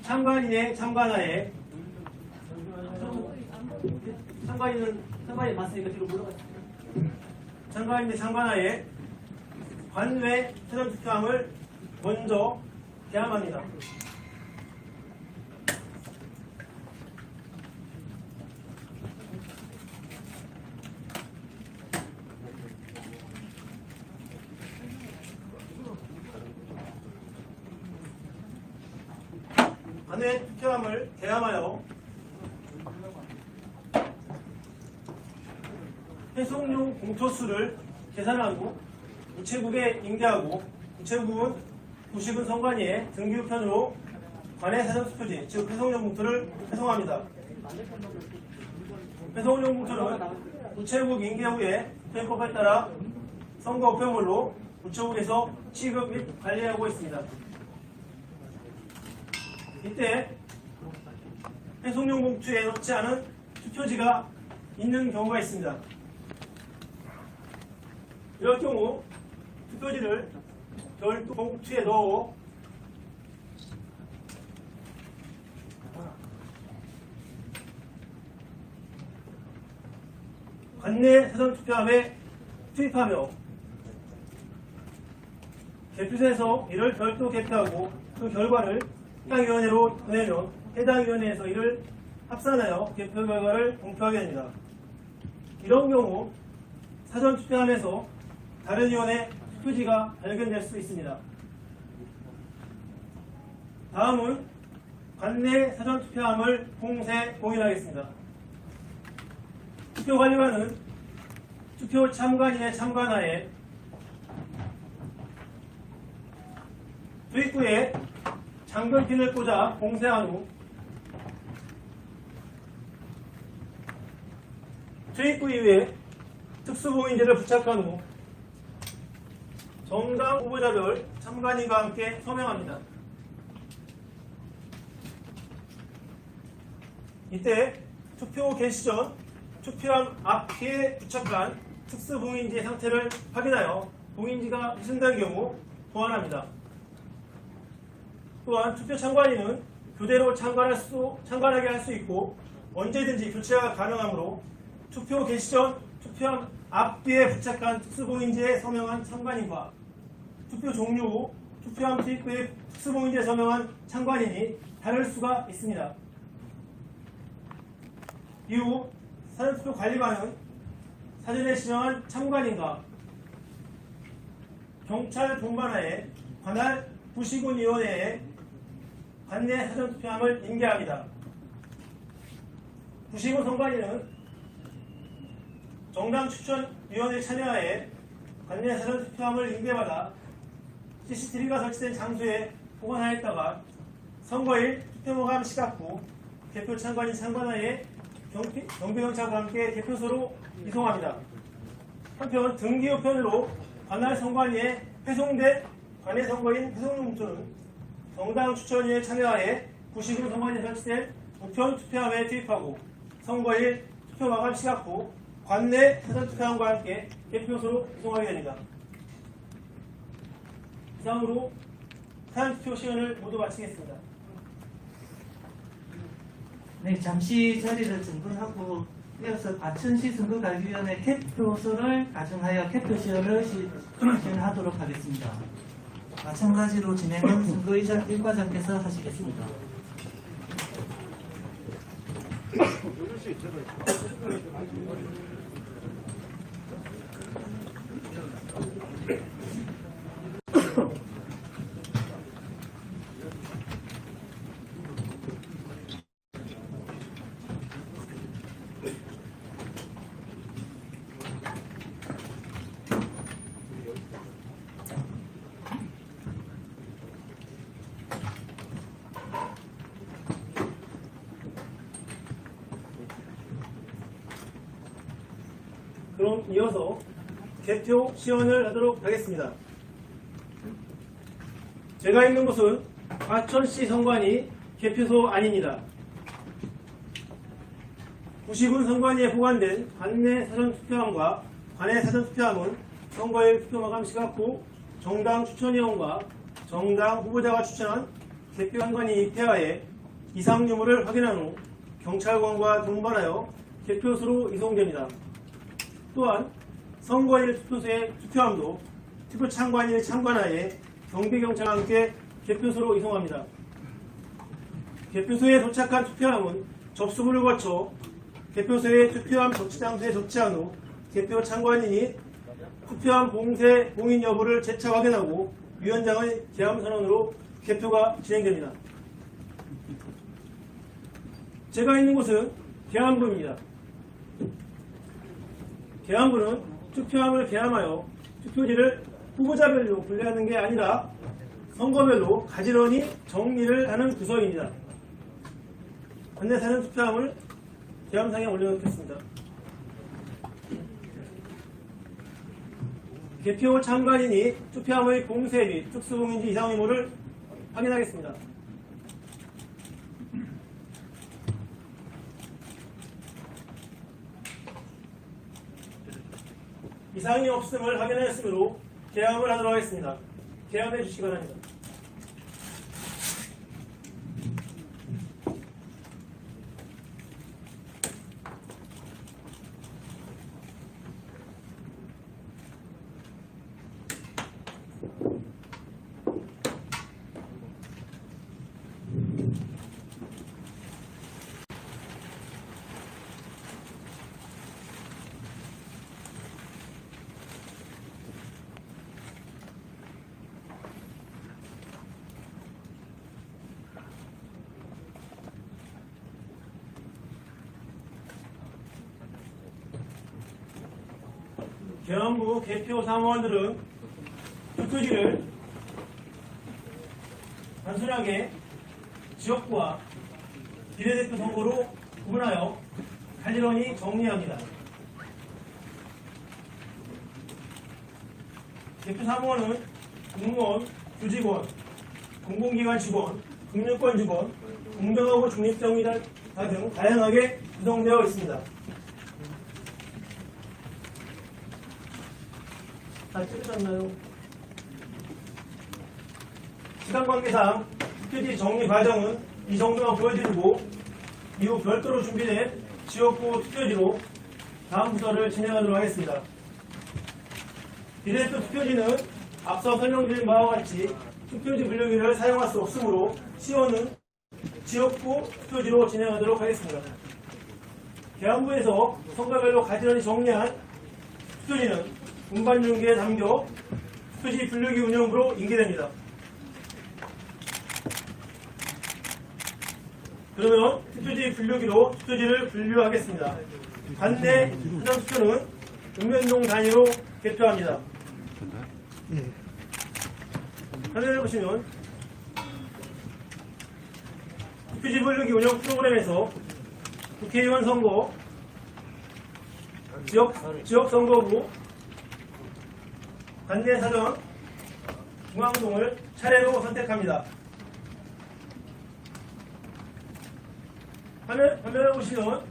참관인의 참관하에 참관이 맞으니까 뒤로 물러가세요. 참관인의 참관하에 관외 사전투표함을 먼저 개함합니다. 관외 투표함을 개함하여 해송용 공초수를 계산한 후 우체국에 인계하고 우체국은 구식은 선관위에 등기우편으로 관내 사전투표지 즉 해송용 봉투를 배송합니다. 해송용 봉투는 우체국 인계 후에 우편법에 따라 선거 우편물로 우체국에서 취급 및 관리하고 있습니다. 이때 해송용 봉투에 넣지 않은 투표지가 있는 경우가 있습니다. 이럴 경우 투표지를 별도 봉투에 넣어 관내 사전투표함에 투입하며 개표소에서 이를 별도 개표하고 그 결과를 해당 위원회로 보내면 해당 위원회에서 이를 합산하여 개표 결과를 공표하게 됩니다. 이런 경우 사전투표함에서 다른 위원회 투표지가 발견될 수 있습니다. 다음은 관내 사전투표함을 공세 공인하겠습니다. 투표관리관은 투표 참관인의 참관하에 투입구에 장별핀을 꽂아 공세한 후 투입구 이후에 특수봉인지를 부착한 후 정당 후보자별 참관인과 함께 서명합니다. 이때 투표 개시 전 투표함 앞뒤에 부착한 특수봉인지의 상태를 확인하여 봉인지가 훼손된 경우 보완합니다. 또한 투표 참관인은 교대로 참관하게 할 수 있고 언제든지 교체가 가능하므로 투표 개시 전 투표함 앞뒤에 부착한 특수봉인지에 서명한 참관인과 투표 종료 후 투표함 투입구에 특수봉인지에 서명한 참관인이 다를 수가 있습니다. 이후 사전투표관리관은 사전에 지정한 참관인과 경찰 본관하에 관할 부시군위원회에 관내 사전투표함을 인계합니다. 부시군 선관위는 정당 추천위원회 참여하에 관내 사전투표함을 인계받아 CCTV가 설치된 장소에 보관하였다가 선거일 투표마감 시각 후 개표 참관인 참관하에 경비경찰과 함께 개표소로 이송합니다. 한편 등기우편으로 관할 선관위에 회송된 관내 선거인 회송용지는 정당 추천위에 참여하에 부시군 선관위에 설치된 우편 투표함에 투입하고 선거일 투표 마감 시각 후 관내 사전투표함과 함께 개표소로 이송하게 됩니다. 이상으로 사전투표 시연을 모두 마치겠습니다. 네, 잠시 자리를 정돈하고 이어서 과천시 선거관리위원회 개표소를 가정하여 개표 시연을 진행하도록 하겠습니다. 마찬가지로 진행은 선거의장 1과장께서 하시겠습니다. 그럼 이어서 개표 시연을 하도록 하겠습니다. 제가 있는 곳은 과천시 선관위 개표소 안입니다. 부시군 선관위에 보관된 관내 사전투표함과 관내 사전투표함은 선거일 투표 마감 시각 후 정당 추천위원과 정당 후보자가 추천한 개표 선관위 폐하에 이상 유무를 확인한 후 경찰관과 동반하여 개표소로 이송됩니다. 또한 선거일 투표소의 투표함도 투표 참관일 참관하에 경비경찰과 함께 개표소로 이송합니다. 개표소에 도착한 투표함은 접수부를 거쳐 개표소의 투표함 접치 장소에 접치한 후 개표 참관인이 투표함 봉쇄 봉인 여부를 재차 확인하고 위원장의 개함 선언으로 개표가 진행됩니다. 제가 있는 곳은 개함부입니다. 개함부는 투표함을 개함하여 투표지를 후보자별로 분류하는 게 아니라 선거별로 가지런히 정리를 하는 부서입니다. 관내 사전 투표함을 개함상에 올려놓겠습니다. 개표 참관인이 투표함의 봉쇄 및 특수봉인지 이상 의무를 확인하겠습니다. 이상이 없음을 확인하였으므로 개함을 하도록 하겠습니다. 개함해 주시기 바랍니다. 개헌부 개표 사무원들은 투표지를 단순하게 지역구와 비례대표 선거로 구분하여 가지런히 정리합니다. 개표 사무원은 공무원, 교직원, 공공기관 직원, 금융권 직원, 공정하고 중립성이다 등 다양하게 구성되어 있습니다. 잘 찍으셨나요? 시간 관계상 투표지 정리 과정은 이 정도만 보여드리고 이후 별도로 준비된 지역구 투표지로 다음 부서를 진행하도록 하겠습니다. 비례대표 투표지는 앞서 설명드린 바와 같이 투표지 분류기를 사용할 수 없으므로 시연은 지역구 투표지로 진행하도록 하겠습니다. 개헌부에서 선거별로 가지런히 정리한 투표지는 운반용기에 담겨 투표지 분류기 운영부로 인계됩니다. 그러면 투표지 분류기로 투표지를 분류하겠습니다. 관내 사전투표는 읍면동 단위로 개표합니다. 화면을 보시면 투표지 분류기 운영 프로그램에서 국회의원 선거, 지역선거구, 관내 사전, 중앙동을 차례로 선택합니다. 화면을 보시면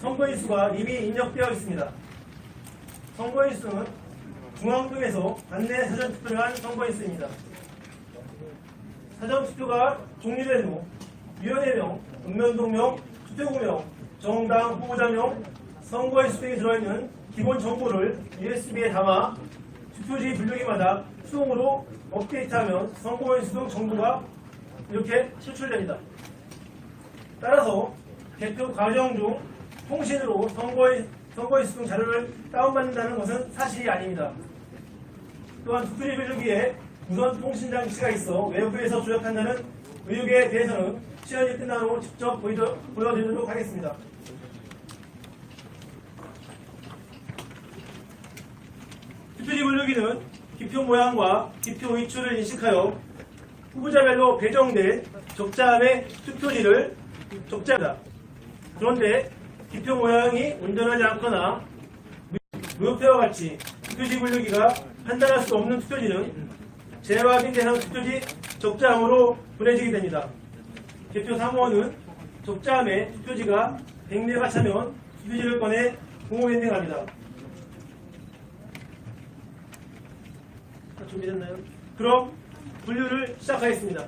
선거인수가 이미 입력되어 있습니다. 선거인수는 중앙동에서 관내 사전투표를 한 선거인수입니다. 사전투표가 종료된 후 위원회명, 읍면동명, 투표구명, 정당 후보자명, 선거인수 등이 들어있는 기본 정보를 USB에 담아 투표지 분류기마다 수동으로 업데이트하면 선거인수 등 정보가 이렇게 제출됩니다. 따라서 개표 과정 중 통신으로 선거인수 등 자료를 다운받는다는 것은 사실이 아닙니다. 또한 투표지 분류기에 무선 통신 장치가 있어 외부에서 조작한다는 의혹에 대해서는 시연이 끝난 후 직접 보여드리도록 하겠습니다. 투표지 분류기는 기표 모양과 기표 위치를 인식하여 후보자별로 배정된 적자함의 투표지를 적자합니다. 그런데 기표 모양이 온전하지 않거나 무효표와 같이 투표지 분류기가 판단할 수 없는 투표지는 재확인 대상 투표지 적자함으로 보내지게 됩니다. 개표 사무원은 적자함의 투표지가 100매가 차면 투표지를 꺼내 공호변경합니다. 준비됐나요? 그럼 분류를 시작하겠습니다.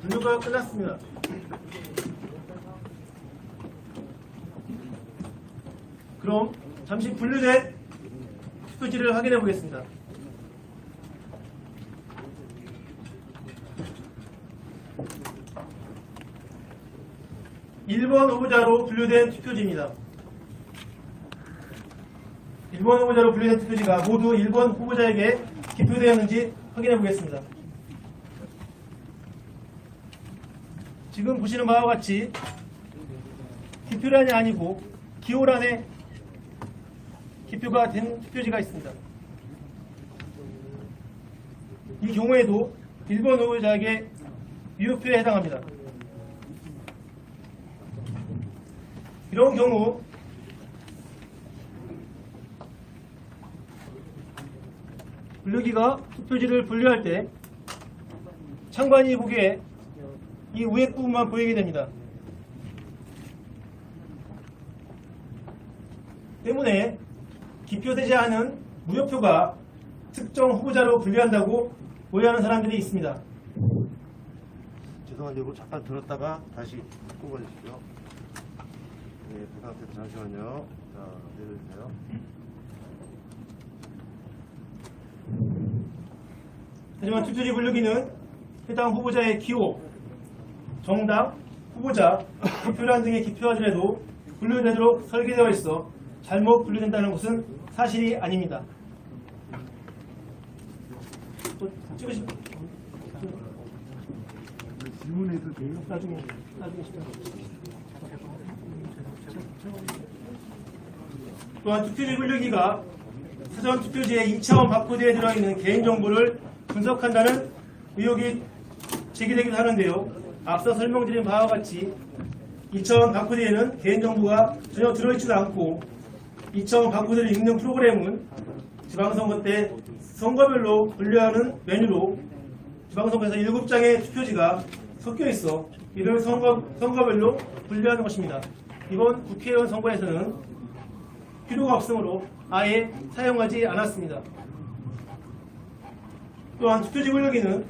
분류가 끝났습니다. 그럼 잠시 분류된 투표지를 확인해 보겠습니다. 1번 후보자로 분류된 투표지입니다. 1번 후보자로 분류된 투표지가 모두 1번 후보자에게 기표되었는지 확인해 보겠습니다. 지금 보시는 바와 같이 기표란이 아니고 기호란에 기표가 된 투표지가 있습니다. 이 경우에도 1번 후보자에게 유효표에 해당합니다. 이런 경우 분류기가 투표지를 분류할 때 참관이 보기에 이 위에 부분만 보이게 됩니다. 때문에 기표되지 않은 무효표가 특정 후보자로 분류한다고 오해하는 사람들이 있습니다. 죄송한데 이거 잠깐 들었다가 다시 꼽아주시죠. 네, 그 상태에서 잠시만요. 자, 내려주세요. 하지만 투표지 분류기는 해당 후보자의 기호, 정당, 후보자, 기표란 등의 기표하더라도 분류되도록 설계되어 있어 잘못 분류된다는 것은 사실이 아닙니다. 또 찍으시... 질문해도 돼요? 나중에 또한 투표지 분류기가 사전 투표지의 2차원 바코드에 들어있는 개인정보를 분석한다는 의혹이 제기되기도 하는데요. 앞서 설명드린 바와 같이 2차원 바코드에는 개인정보가 전혀 들어있지도 않고 2차원 바코드를 읽는 프로그램은 지방선거 때 선거별로 분류하는 메뉴로 지방선거에서 7장의 투표지가 섞여 있어 이를 선거별로 분류하는 것입니다. 이번 국회의원 선거에서는 필요가 없으므로 아예 사용하지 않았습니다. 또한 투표지 분류기는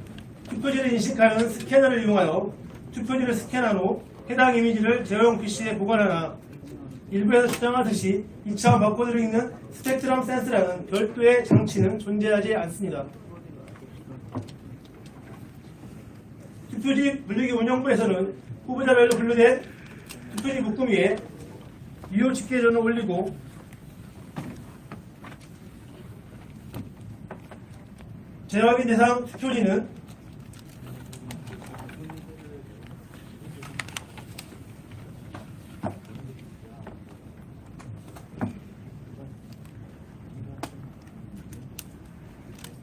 투표지를 인식하는 스캐너를 이용하여 투표지를 스캔한 후 해당 이미지를 제어용 PC에 보관하나 일부에서 주장하듯이 2차원 바코드를 읽는 스펙트럼 센스라는 별도의 장치는 존재하지 않습니다. 투표지 분류기 운영부에서는 후보자별로 분류된 투표지 묶음 위에 유효 집계전을 올리고 재확인 대상 투표지는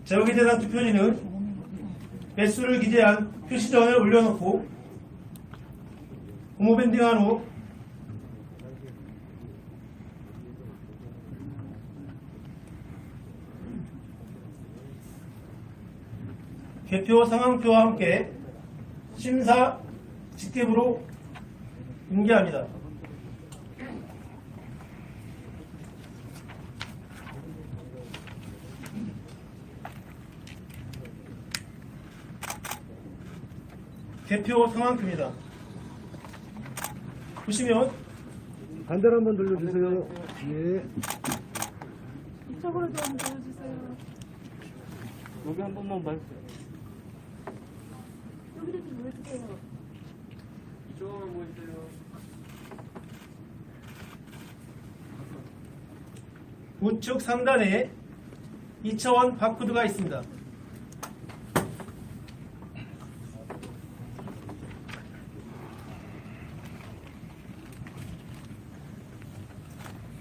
재확인 대상 투표지는 배수를 기재한 표시전을 올려놓고 고무 밴딩한 후 개표 상황표와 함께 심사 직계부로 인계합니다. 개표 상황표입니다. 보시면 반대로 한번 돌려주세요. 예. 이쪽으로 좀 보여주세요. 여기 한 번만 봐주세요. 여기도 좀 보여주세요. 이쪽으로 보여주세요. 우측 상단에 2차원 바코드가 있습니다.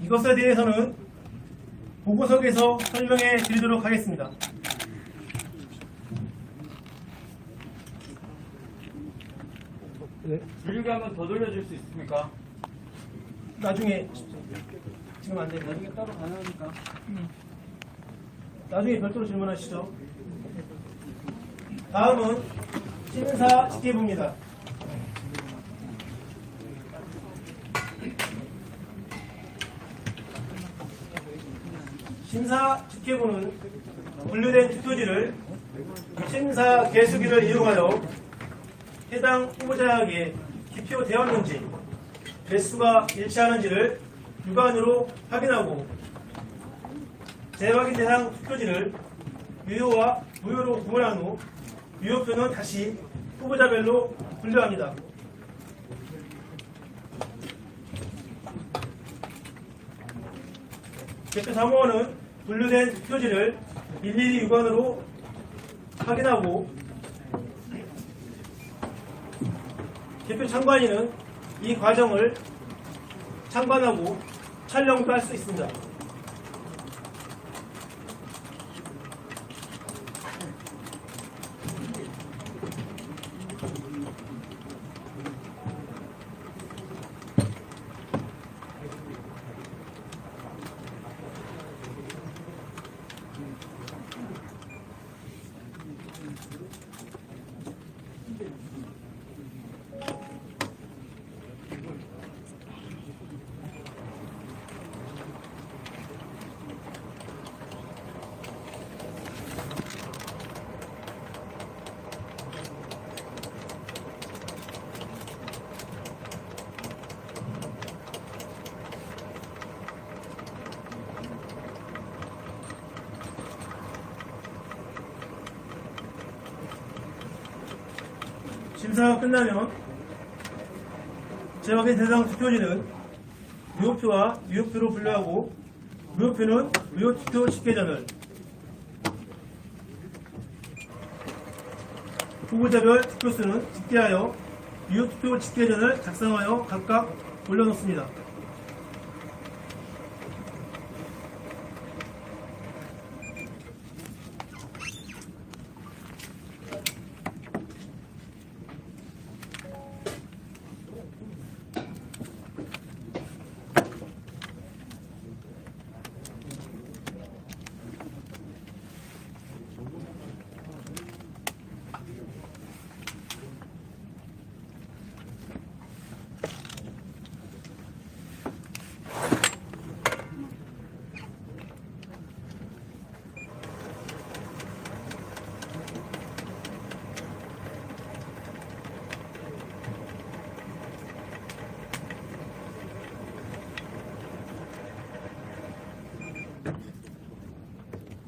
이것에 대해서는 보고석에서 설명해 드리도록 하겠습니다. 분류기 한번 더 돌려줄 수 있습니까? 나중에 지금 안 됩니다. 나중에 따로 가능하니까. 나중에 별도로 질문하시죠. 다음은 심사 직계부입니다. 심사 직계부는 분류된 투표지를 심사 개수기를 이용하여 해당 후보자에게 기표되었는지 개수가 일치하는지를 육안으로 확인하고 재확인 대상 투표지를 유효와 무효로 구분한 후 유효표는 다시 후보자별로 분류합니다. 개표 사무원은 분류된 투표지를 일일이 육안으로 확인하고 개표 참관인은 이 과정을 참관하고 촬영도 할 수 있습니다. 심사가 끝나면 재확인 대상 투표지는 무효표와 유효표로 분류하고 무효표는 무효투표 집계전을, 후보자별 투표수는 집계하여 유효투표 집계전을 작성하여 각각 올려놓습니다.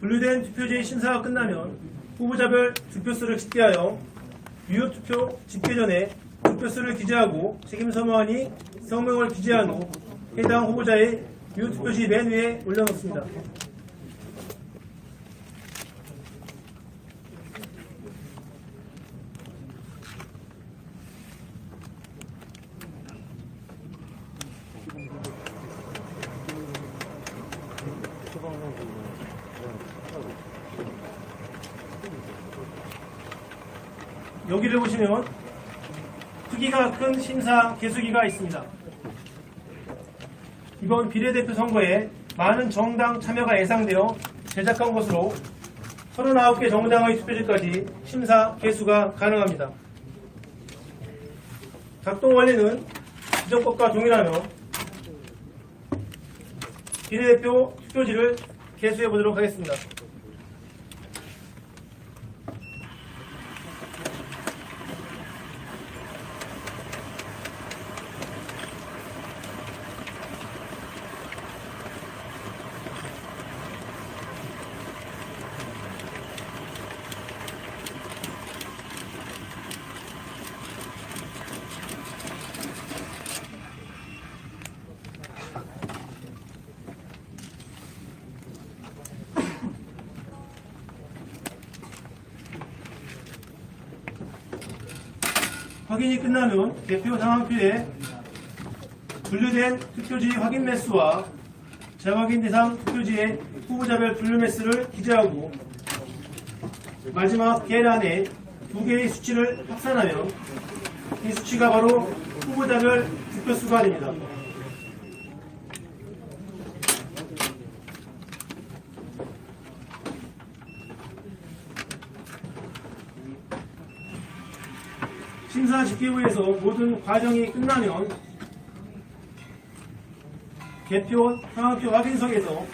분류된 투표지의 심사가 끝나면 후보자별 득표수를 집계하여 유효투표 집계 전에 득표수를 기재하고 책임서무관이 성명을 기재한 후 해당 후보자의 유효투표지 맨 위에 올려놓습니다. 여기를 보시면 크기가 큰 심사 개수기가 있습니다. 이번 비례대표 선거에 많은 정당 참여가 예상되어 제작한 것으로 39개 정당의 투표지까지 심사 개수가 가능합니다. 작동 원리는 기존 것과 동일하며 비례대표 투표지를 개수해 보도록 하겠습니다. 확인이 끝나면 개표 상황표에 분류된 투표지 확인 매수와 재확인 대상 투표지의 후보자별 분류 매수를 기재하고 마지막 계란에 2개의 수치를 합산하면 이 수치가 바로 후보자별 득표수가 됩니다. 심사 집계부에서 모든 과정이 끝나면 개표 상황표 확인석에서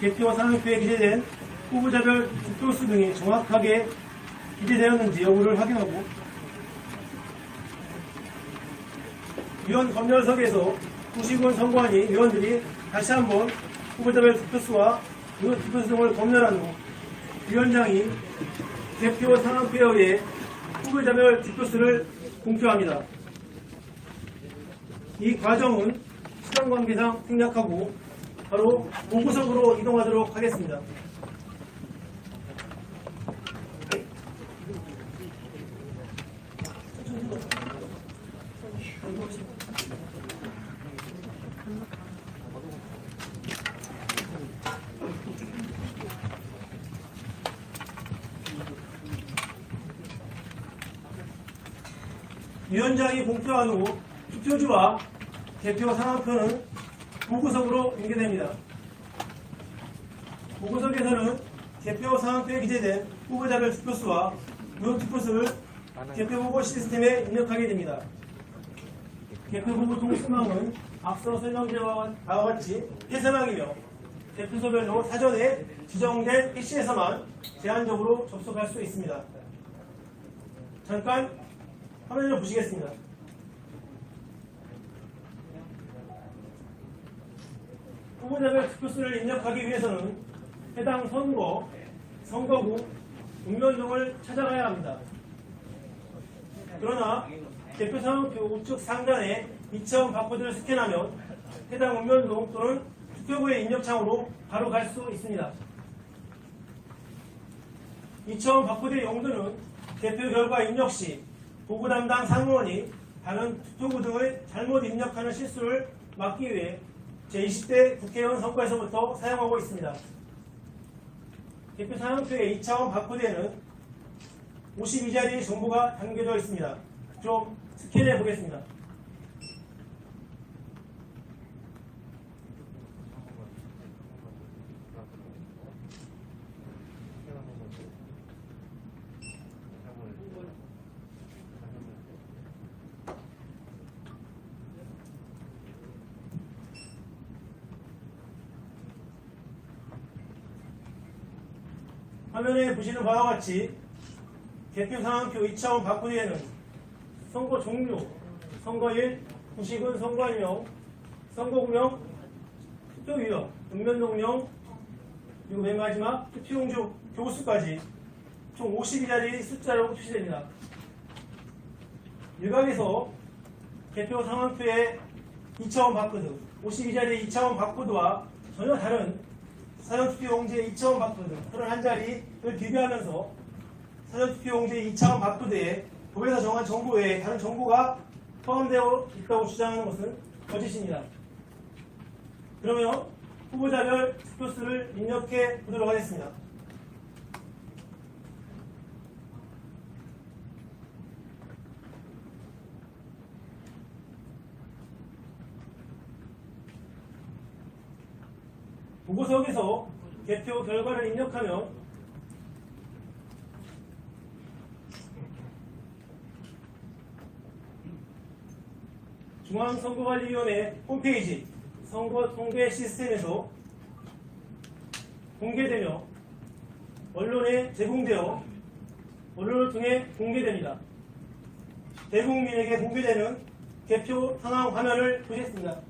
개표 상황표에 기재된 후보자별 득표수 등이 정확하게 기재되었는지 여부를 확인하고 위원 검열석에서 구시군 선관위 위원들이 다시 한번 후보자별 득표수와 유효 득표수 등을 검열한 후 위원장이 개표 상황표에 의해 후보자별 득표수를 공표합니다. 이 과정은 시간 관계상 생략하고 바로 본구석으로 이동하도록 하겠습니다. 위원장이 공표한 후 투표지와 개표 상황표는 보고석으로 옮겨됩니다. 보고석에서는 개표 상황표에 기재된 후보자별 투표수와 무효 투표수를 개표보고 시스템에 입력하게 됩니다. 개표보고 통수망은 앞서 설명드린 바와 같이 폐쇄망이며 개표소별로 사전에 지정된 PC에서만 제한적으로 접속할 수 있습니다. 잠깐 화면을 보시겠습니다. 후보자별 투표수를 입력하기 위해서는 해당 선거, 선거구, 읍면 등을 찾아가야 합니다. 그러나 개표 상황표 우측 상단에 2차원 바코드를 스캔하면 해당 읍면동 또는 투표구의 입력창으로 바로 갈 수 있습니다. 2차원 바코드의 용도는 개표 결과 입력 시 보고 담당 상무원이 다른 투표구 등을 잘못 입력하는 실수를 막기 위해 제20대 국회의원 선거에서부터 사용하고 있습니다. 개표 상황표의 2차원 바코드에는 52자리의 정보가 담겨져 있습니다. 좀 스캔해 보겠습니다. 화면에 보시는 바와 같이 개표 상황표 2차원 바코드에는 선거 종류, 선거일, 구식은 선거인명, 선거구명, 투표 유형, 읍면동령, 그리고 맨 마지막 투표용지 교수까지 총 52자리 숫자로 표시됩니다. 일각에서 개표 상황표의 2차원 바코드, 52자리 2차원 바코드와 전혀 다른 사전투표용지의 2차원 바코드 31자리를 비교하면서 사전투표용지의 2차원 바코드에 법에서 정한 정보 외에 다른 정보가 포함되어 있다고 주장하는 것은 거짓입니다. 그러면 후보자별 투표수를 입력해 보도록 하겠습니다. 보고석에서 개표 결과를 입력하면 중앙선거관리위원회 홈페이지 선거 통계 시스템에서 공개되며 언론에 제공되어 언론을 통해 공개됩니다. 대국민에게 공개되는 개표 상황 화면을 보겠습니다.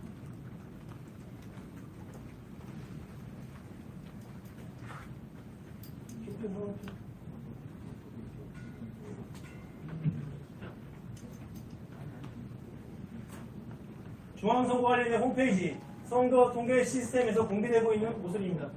중앙선거관리위원회 홈페이지 선거 통계 시스템에서 공개되고 있는 모습입니다.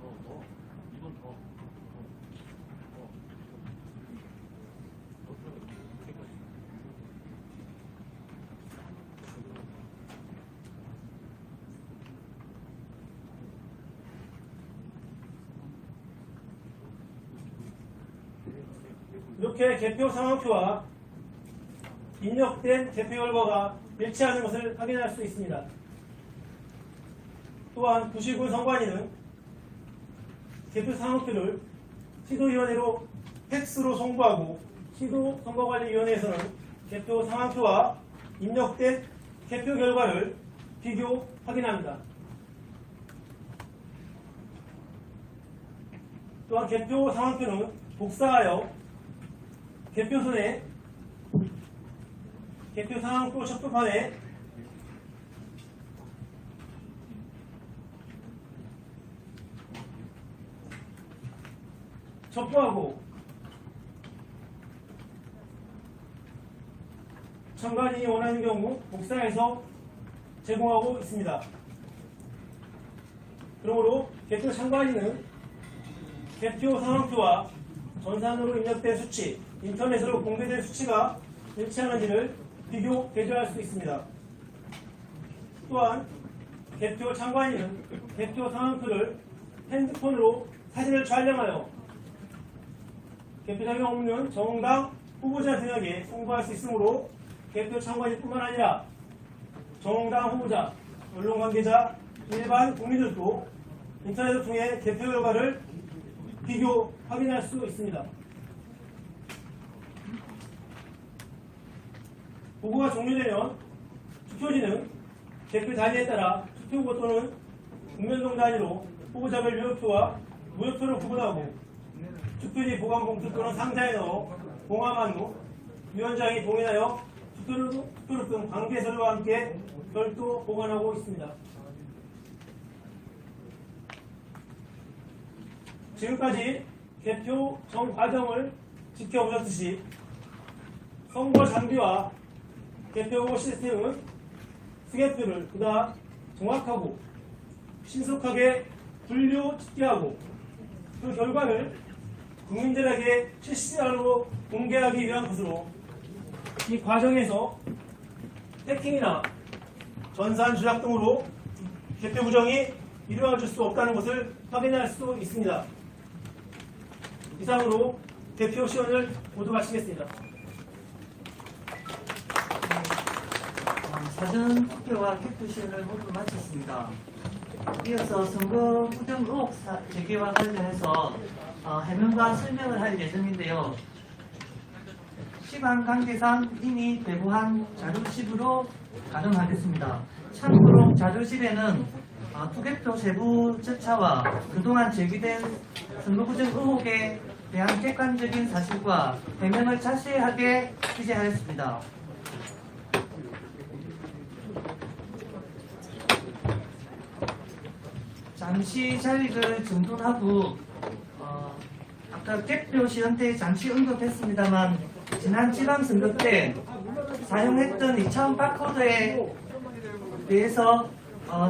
이렇게 개표 상황표와 입력된 개표 결과가 일치하는 것을 확인할 수 있습니다. 또한 구시군 선관위는 개표 상황표를 시도위원회로 팩스로 송부하고 시도선거관리위원회에서는 개표 상황표와 입력된 개표 결과를 비교 확인합니다. 또한 개표 상황표는 복사하여 개표선에 개표 상황표 첩표판에 첩부하고 참관인이 원하는 경우 복사해서 제공하고 있습니다. 그러므로 개표 참관인은 개표 상황표와 전산으로 입력된 수치, 인터넷으로 공개된 수치가 일치하는지를 비교 대조할 수 있습니다. 또한 개표 참관인은 개표 상황표를 핸드폰으로 사진을 촬영하여 개표장에 없는 정당 후보자 등에게 송부할 수 있으므로 개표 참관인뿐만 아니라 정당 후보자, 언론 관계자, 일반 국민들도 인터넷을 통해 개표 결과를 비교 확인할 수 있습니다. 보고가 종료되면 투표지는 개표 단위에 따라 투표구 또는 읍면동 단위로 후보자별 유효표와 무효표를 구분하고 투표지 보관 봉투 또는 상자에 넣어 봉함한 후 위원장이 동의하여 투표록 등 관계서류와 함께 별도 보관하고 있습니다. 지금까지 개표 전 과정을 지켜보셨듯이 선거 장비와 개표 시스템은 수개표를 보다 정확하고 신속하게 분류 집계하고 그 결과를 국민들에게 실시간으로 공개하기 위한 것으로 이 과정에서 해킹이나 전산 조작 등으로 개표 부정이 이루어질 수 없다는 것을 확인할 수 있습니다. 이상으로 개표 시연을 모두 마치겠습니다. 사전 투표와 개표 시연을 모두 마쳤습니다. 이어서 선거 부정 의혹 제기와 관련해서 해명과 설명을 할 예정인데요. 시간 관계상 이미 배부한 자료집으로 가정하겠습니다. 참고로 자료집에는 투개표 세부 절차와 그동안 제기된 선거 부정 의혹에 대한 객관적인 사실과 해명을 자세하게 기재하였습니다. 잠시 자리를 정돈하고 아까 개표 시연 때 잠시 언급했습니다만 지난 지방선거 때 사용했던 2차원 바코드에 대해서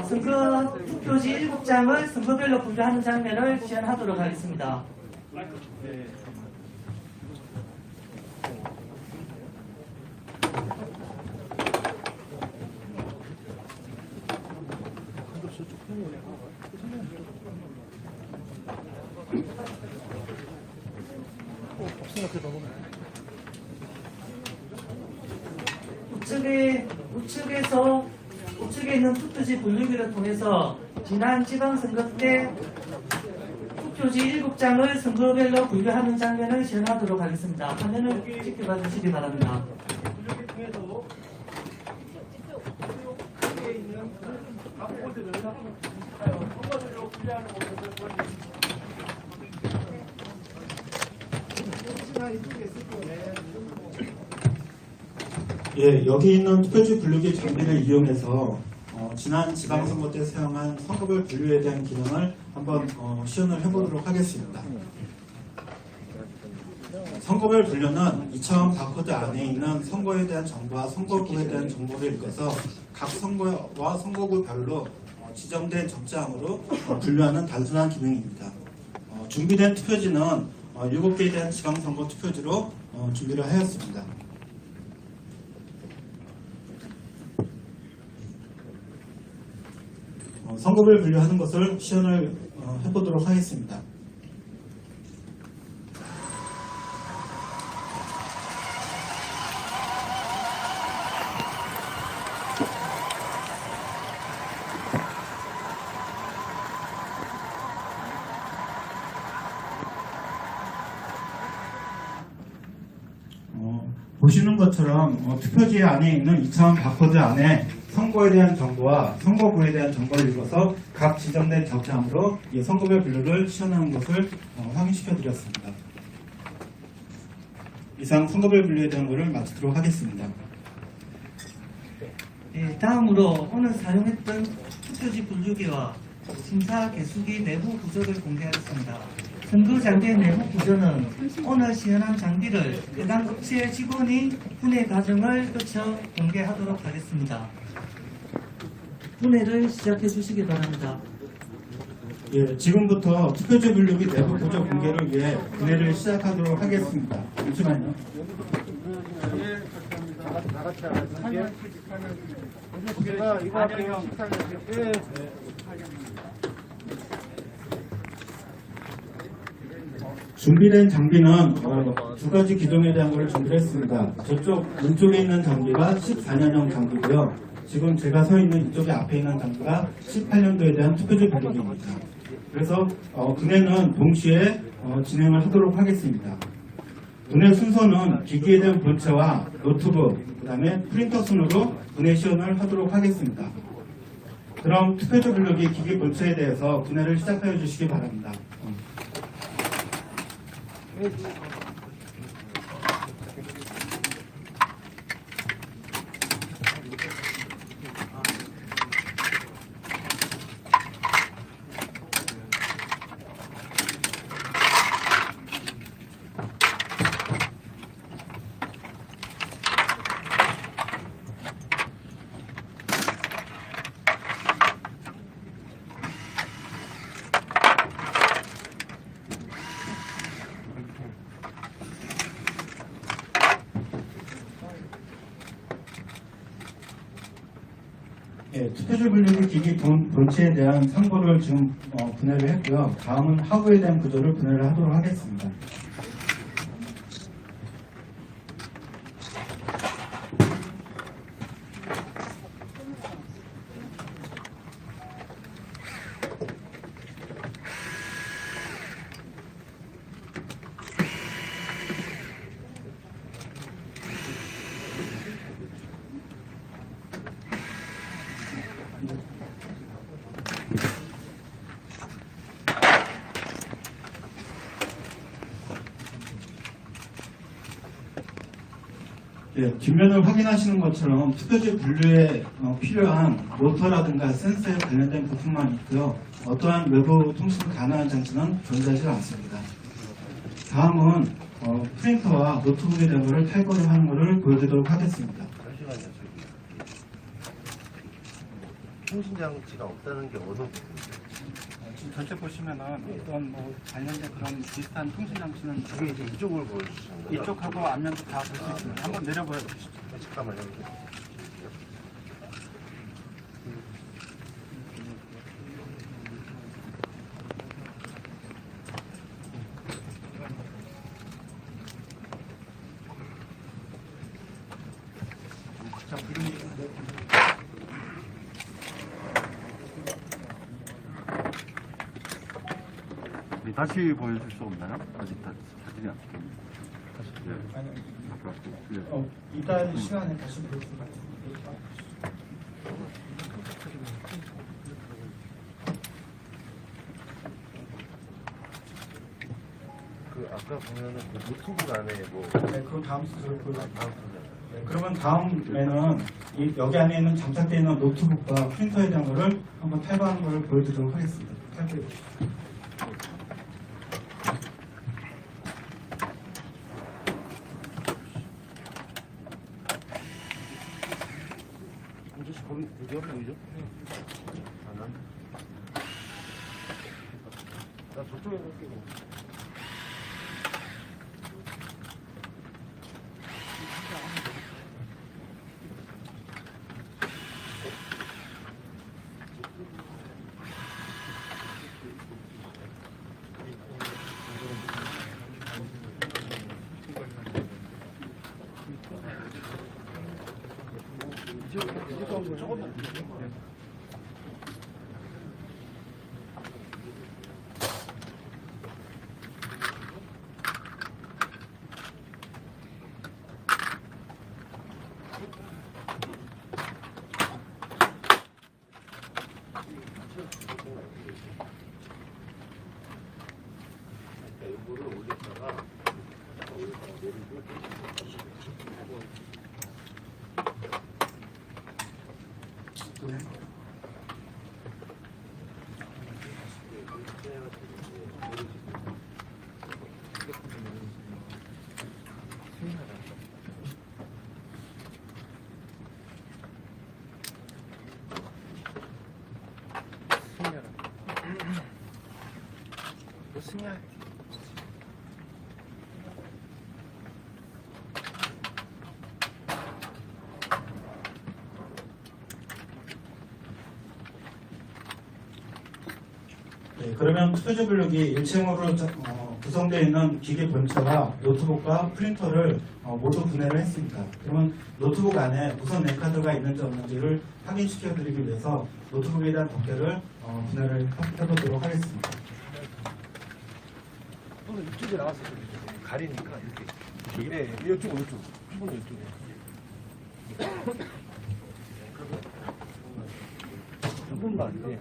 선거 투표지 7장을 선거별로 분류하는 장면을 시연하도록 하겠습니다. 우측에 있는 투표지 분류기를 통해서 지난 지방선거 때 투표지 7장을 선거별로 분류하는 장면을 시연하도록 하겠습니다. 화면을 지켜봐 주시기 바랍니다. 분류기 통해서 여기에 있는 각 곳들을 선거별로 분류하는 것을 보여드리겠습니다. 예, 여기 있는 투표지 분류기 장비를 이용해서 지난 지방선거 때 사용한 선거별 분류에 대한 기능을 한번 시연을 해보도록 하겠습니다. 선거별 분류는 2차원 바코드 안에 있는 선거에 대한 정보와 선거구에 대한 정보를 읽어서 각 선거와 선거구별로 지정된 적자함으로 분류하는 단순한 기능입니다. 준비된 투표지는 7개에 대한 지방선거 투표지로 준비를 하였습니다. 선거별 분류하는 것을 시연을 해보도록 하겠습니다. 보시는 것처럼 투표지 안에 있는 2차원 바코드 안에 선거에 대한 정보와 선거구에 대한 정보를 읽어서 각 지정된 적자함으로 이 선거별 분류를 시연하는 것을 확인시켜 드렸습니다. 이상 선거별 분류에 대한 것을 마치도록 하겠습니다. 네, 다음으로 오늘 사용했던 투표지 분류기와 심사 개수기 내부 구조를 공개하겠습니다. 선거 장비의 내부 구조는 오늘 시연한 장비를 해당 업체 직원이 분해 과정을 거쳐 공개하도록 하겠습니다. 분해를 시작해 주시기 바랍니다. 예, 지금부터 투표지 분류기 내부 구조 공개를 위해 분해를 시작하도록 하겠습니다. 잠시만요. 준비된 장비는 두 가지 기종에 대한 것을 준비했습니다. 저쪽 왼쪽에 있는 장비가 14년형 장비고요. 지금 제가 서 있는 이쪽에 앞에 있는 장비가 18년도에 대한 투표지 분류기입니다. 그래서 분해는 동시에 진행을 하도록 하겠습니다. 분해 순서는 기기에 대한 본체와 노트북, 그 다음에 프린터 순으로 분해 시연을 하도록 하겠습니다. 그럼 투표지 분류기 기기 본체에 대해서 분해를 시작하여 주시기 바랍니다. 투표지 분류기 기기 본체에 대한 상보를 지금 분해를 했고요. 다음은 하부에 대한 구조를 분해를 하도록 하겠습니다. 예, 뒷면을 확인하시는 것처럼 투표지 분류에 필요한 모터라든가 센서에 관련된 부품만 있고요. 어떠한 외부 통신 가능한 장치는 존재하지 않습니다. 다음은 프린터와 노트북의 데모를 탈거하는 것을 보여드리도록 하겠습니다. 잠시만요, 저기. 통신장치가 없다는 게 어느 부분이죠? 지금 전체 보시면은 어떤 뭐 관련된 그런 비슷한 통신 장치는 지금 이제 이쪽을 보여주시는 거죠? 이쪽하고 앞면도 다 볼 수 있습니다. 한번 내려보여 주시죠. 잠깐만요. 다시 보여줄 수 없나요? 아직 사진이 안 찍혔는데. 이따 시간에 다시 보겠습니다. 그 아까 보면은 그 노트북 안에 뭐 네, 그 다음 수술 네, 그러면 다음에는 여기 안에 있는 장착되어 있는 노트북과 프린터에 대한 것을 한번 탈거하는 것을 보여드리도록 하겠습니다. 탈거해 보시죠. 아저씨 거기 어디 앞에 보이죠? 나 저쪽에 볼게요. 이거를 올렸다가 승리할 네, 그러면 투표지 분류기 1층으로 구성되어 있는 기계 본체와 노트북과 프린터를 모두 분해를 했습니다. 그러면 노트북 안에 무선 랜카드가 있는지 없는지를 확인시켜 드리기 위해서 노트북에 대한 덮개를 분해를 해보도록 하겠습니다. 오늘 이쪽에 나왔어요. 가리니까 이렇게. 네, 이쪽. 한번 이쪽에. 한 번도 안 돼.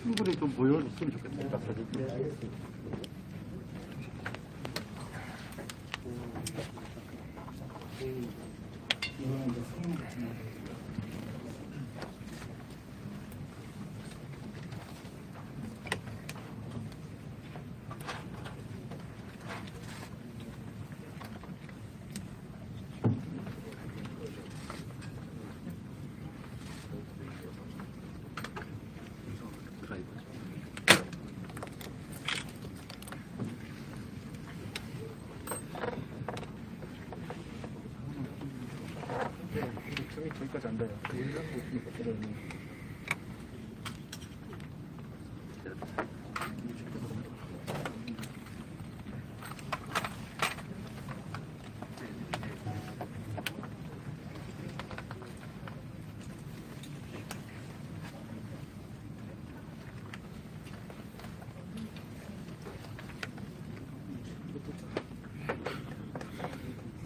충분히 좀 보여줬으면 좋겠습니다. 네, 알겠습니다. 이거는 이제 성능 같은 거. 여기까지 안 돼요.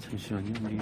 잠시만요. 우리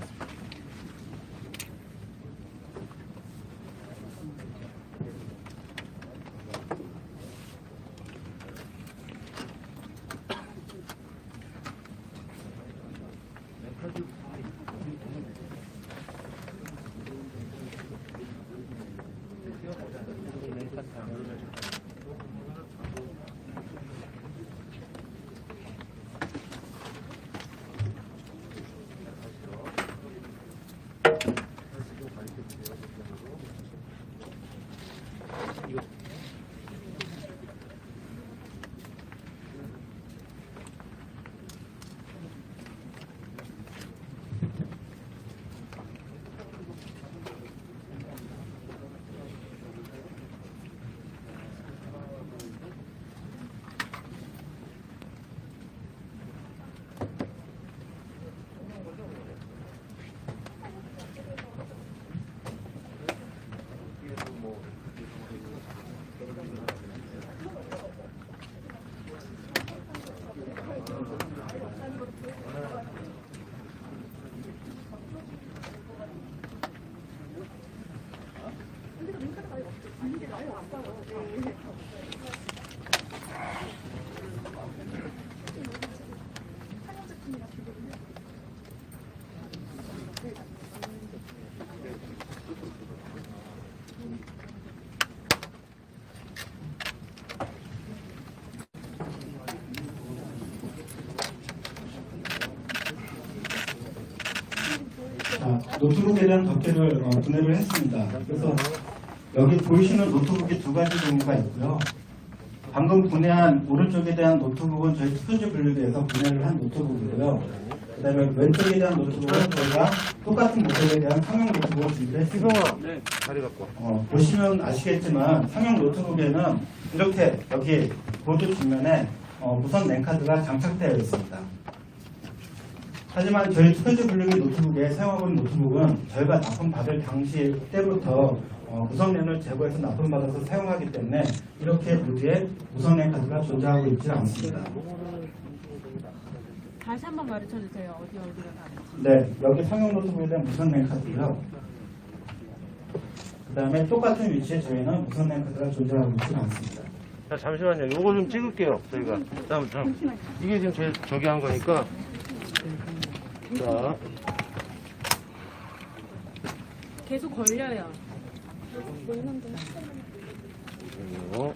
노트북에 대한 덮개를 분해를 했습니다. 그래서 여기 보이시는 노트북이 두 가지 종류가 있고요. 방금 분해한 오른쪽에 대한 노트북은 저희 투표지 분류대에서 분해를 한 노트북이고요. 그 다음에 왼쪽에 대한 노트북은 저희가 똑같은 모델에 대한 상용 노트북을 준비를 했습니다. 네, 자리 갖고 와. 보시면 아시겠지만 상용 노트북에는 이렇게 여기 보드 뒷면에 무선 랜카드가 장착되어 있습니다. 하지만 저희 투표지 분류기 노트북에 사용하고 있는 노트북은 저희가 납품받을 당시 때부터 무선랜을 제거해서 납품받아서 사용하기 때문에 이렇게 보드에 무선랜 카드가 존재하고 있지 않습니다. 다시 한번 가르쳐 주세요. 어디가 다른지. 네, 여기 상용 노트북에 대한 무선랜 카드고요. 그 다음에 똑같은 위치에 저희는 무선랜 카드가 존재하고 있지 않습니다. 자, 잠시만요. 요거 좀 찍을게요. 저희가. 이게 지금 제일 저기 한 거니까. 자. 계속 걸려요. 그리고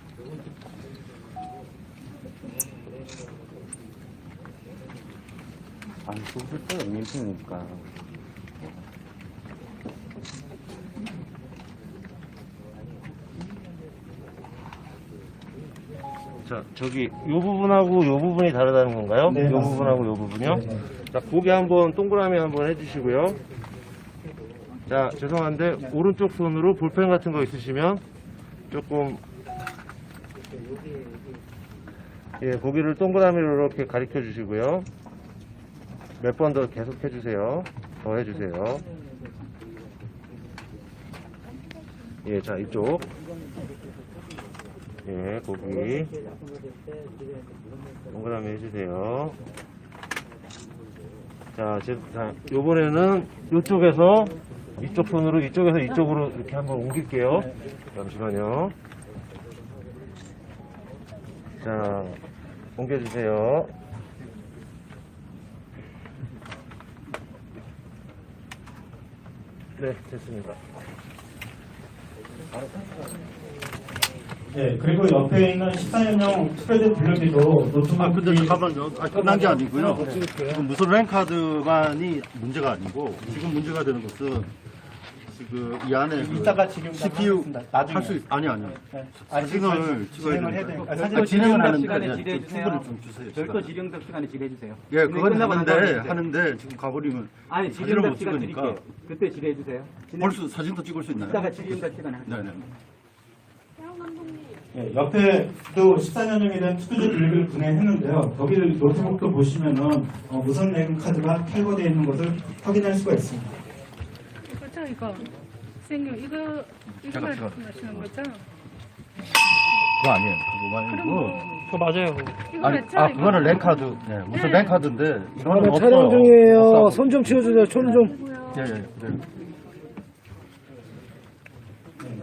아니, 그거 때 민폐니까. 자, 저기 요 부분하고 요 부분이 다르다는 건가요? 네, 요 맞습니다. 부분하고 요 부분이요? 네, 네. 자, 고개 한번 동그라미 한번 해주시고요. 자, 죄송한데 오른쪽 손으로 볼펜 같은 거 있으시면 조금 고기를 동그라미로 이렇게 가리켜 주시고요. 몇 번 더 계속 해주세요. 더 해주세요. 예, 자, 이쪽. 예, 고기. 동그라미 해주세요. 자, 요번에는 이쪽에서 이쪽 손으로 이쪽에서 이쪽으로 이렇게 한번 옮길게요. 잠시만요. 자, 옮겨주세요. 네, 됐습니다. 네, 그리고 옆에 있는 14년형 투표지 분류기도 노트북. 근데 잠깐만요. 끝난 게 아니고요. 지금 무선 랜카드만이 문제가 아니고 지금 문제가 되는 것은 이 안에 이따가 질의응답 CPU 하겠습니다. 나중에. 할 수 아니요. 네. 사진을 찍어야 진행을 해야 되니까. 되니까. 사진을 진행을 질의응답 하는데 시간에 질의해 좀 주세요. 충분히 좀 주세요. 별도 질의응답 시간에 질의해 주세요. 예, 그건 끝나고 하는데 지금 가버리면 아니 사진을 질의응답 못 시간 찍으니까 드릴게요. 그때 질의해 주세요. 사진도 찍을 수 있나요? 이따가 질의응답 시간에 하죠. 네네. 예, 옆에도 14년형에 대한 투표지 분류를 분해했는데요. 거기를 노트북도 보시면은 무선 내금 카드가 탈거되어 있는 것을 확인할 수가 있습니다. 이거 선생님 이거 제가. 말씀하시는 거죠? 그거 아니에요. 그거 아니고. 그거 맞아요. 이거 아니, 맞죠? 이거? 그거는 랜카드. 네, 무슨 랜카드인데 이거는 없어요. 촬영 중이에요. 없다고. 손 좀 치워주세요. 손 좀. 네.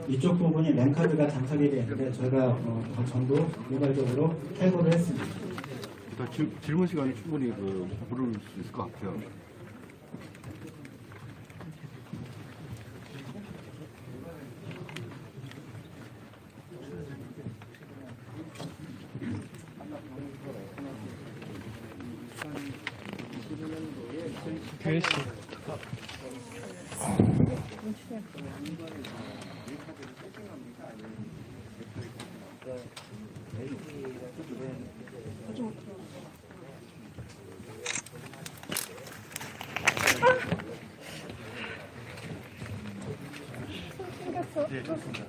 이쪽 부분이 랜카드가 장착이 되어 있는데 저희가 전부 일괄적으로 탈거를 했습니다. 질문 시간이 충분히 부를 수 있을 것 같아요. 네, 좋습니다.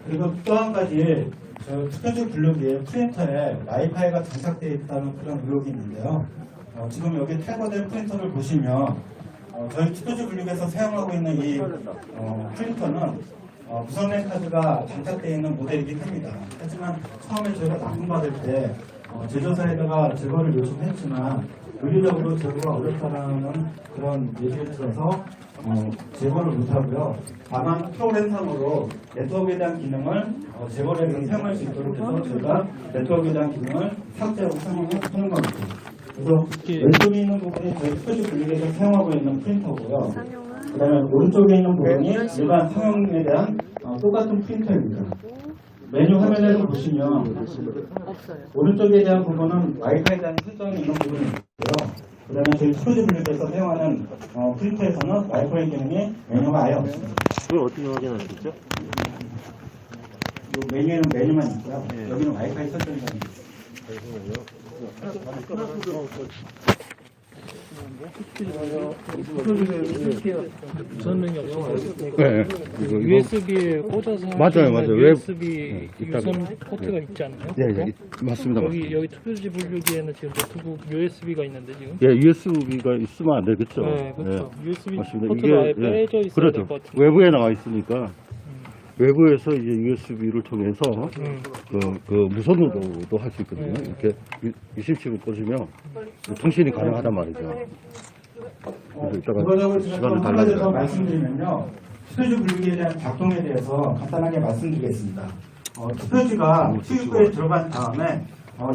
그리고 또 한 가지 투표지 분류기에 프린터에 와이파이가 장착되어 있다는 그런 의혹이 있는데요. 지금 여기 탈거된 프린터를 보시면 저희 투표지 분류기에서 사용하고 있는 이 프린터는 무선랜 카드가 장착되어 있는 모델이긴 합니다. 하지만 처음에 저희가 납품받을 때 제조사에다가 제거를 요청했지만 물리적으로 제거가 어렵다라는 그런 얘기를 들어서 제거를 못하고요. 다만 프로랜선으로 네트워크에 대한 기능을 제거를 해서 사용할 수 있도록 해서 저희가 네트워크에 대한 기능을 삭제하고 사용하는 겁니다. 그래서 왼쪽에 있는 부분이 저희 투표지 분리기에서 사용하고 있는 프린터고요. 그 다음에 오른쪽에 있는 부분이 일반 상용에 대한 똑같은 프린터입니다. 메뉴 화면에서 보시면 오른쪽에 대한 부분은 와이파이에 대한 설정이 있는 부분이 있고요. 그 다음에 저희 투표지 분류기에서 사용하는 프린터에서는 와이파이 기능이 메뉴가 아예 없습니다. 그걸 어떻게 확인할 수 있죠? 이 메뉴에는 메뉴만 있고요. 여기는 와이파이 설정이 있습니다. 전능이 없어가지고 네. USB에 꽂아서 맞아요. USB 있다고. 유선 포트가 있지 않나요? 네, 맞습니다. 여기 투표지 분류기에는 지금 노트북 USB가 있는데 지금 예, USB가 있으면 안 되겠죠. 네, 그렇죠. USB 맞습니다. 포트가 아예 빼져 있어야 그렇죠. 될 것 같은데. 외부에 나와 있으니까 외부에서 이제 USB를 통해서 그 무선으로도 할 수 있거든요. 이렇게 27을 꽂으면 통신이 가능하단 말이죠. 그래서 이따가 이거를 시간을 좀 한 가지 더 달라고. 말씀드리면요. 투표지 분류기에 대한 작동에 대해서 간단하게 말씀드리겠습니다. 투표지가 투입구에 들어간 다음에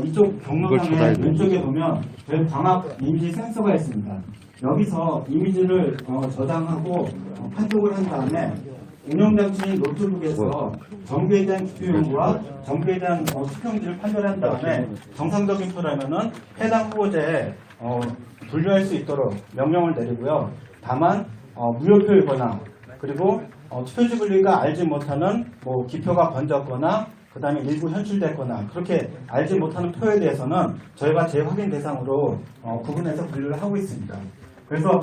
이쪽 이걸 찾아야 경로상에 돼요. 왼쪽에 보면 저희 광학 이미지 센서가 있습니다. 여기서 이미지를 저장하고 판독을 한 다음에 운영장치인 노트북에서 정부에 대한 기표 요구와 정부에 대한 수평지를 판별한 다음에 정상적인 표라면은 해당 후보자에 분류할 수 있도록 명령을 내리고요. 다만 무효표이거나 그리고 투표지 분류가 알지 못하는 기표가 번졌거나 그 다음에 일부 현출됐거나 그렇게 알지 못하는 표에 대해서는 저희가 재확인 대상으로 구분해서 분류를 하고 있습니다. 그래서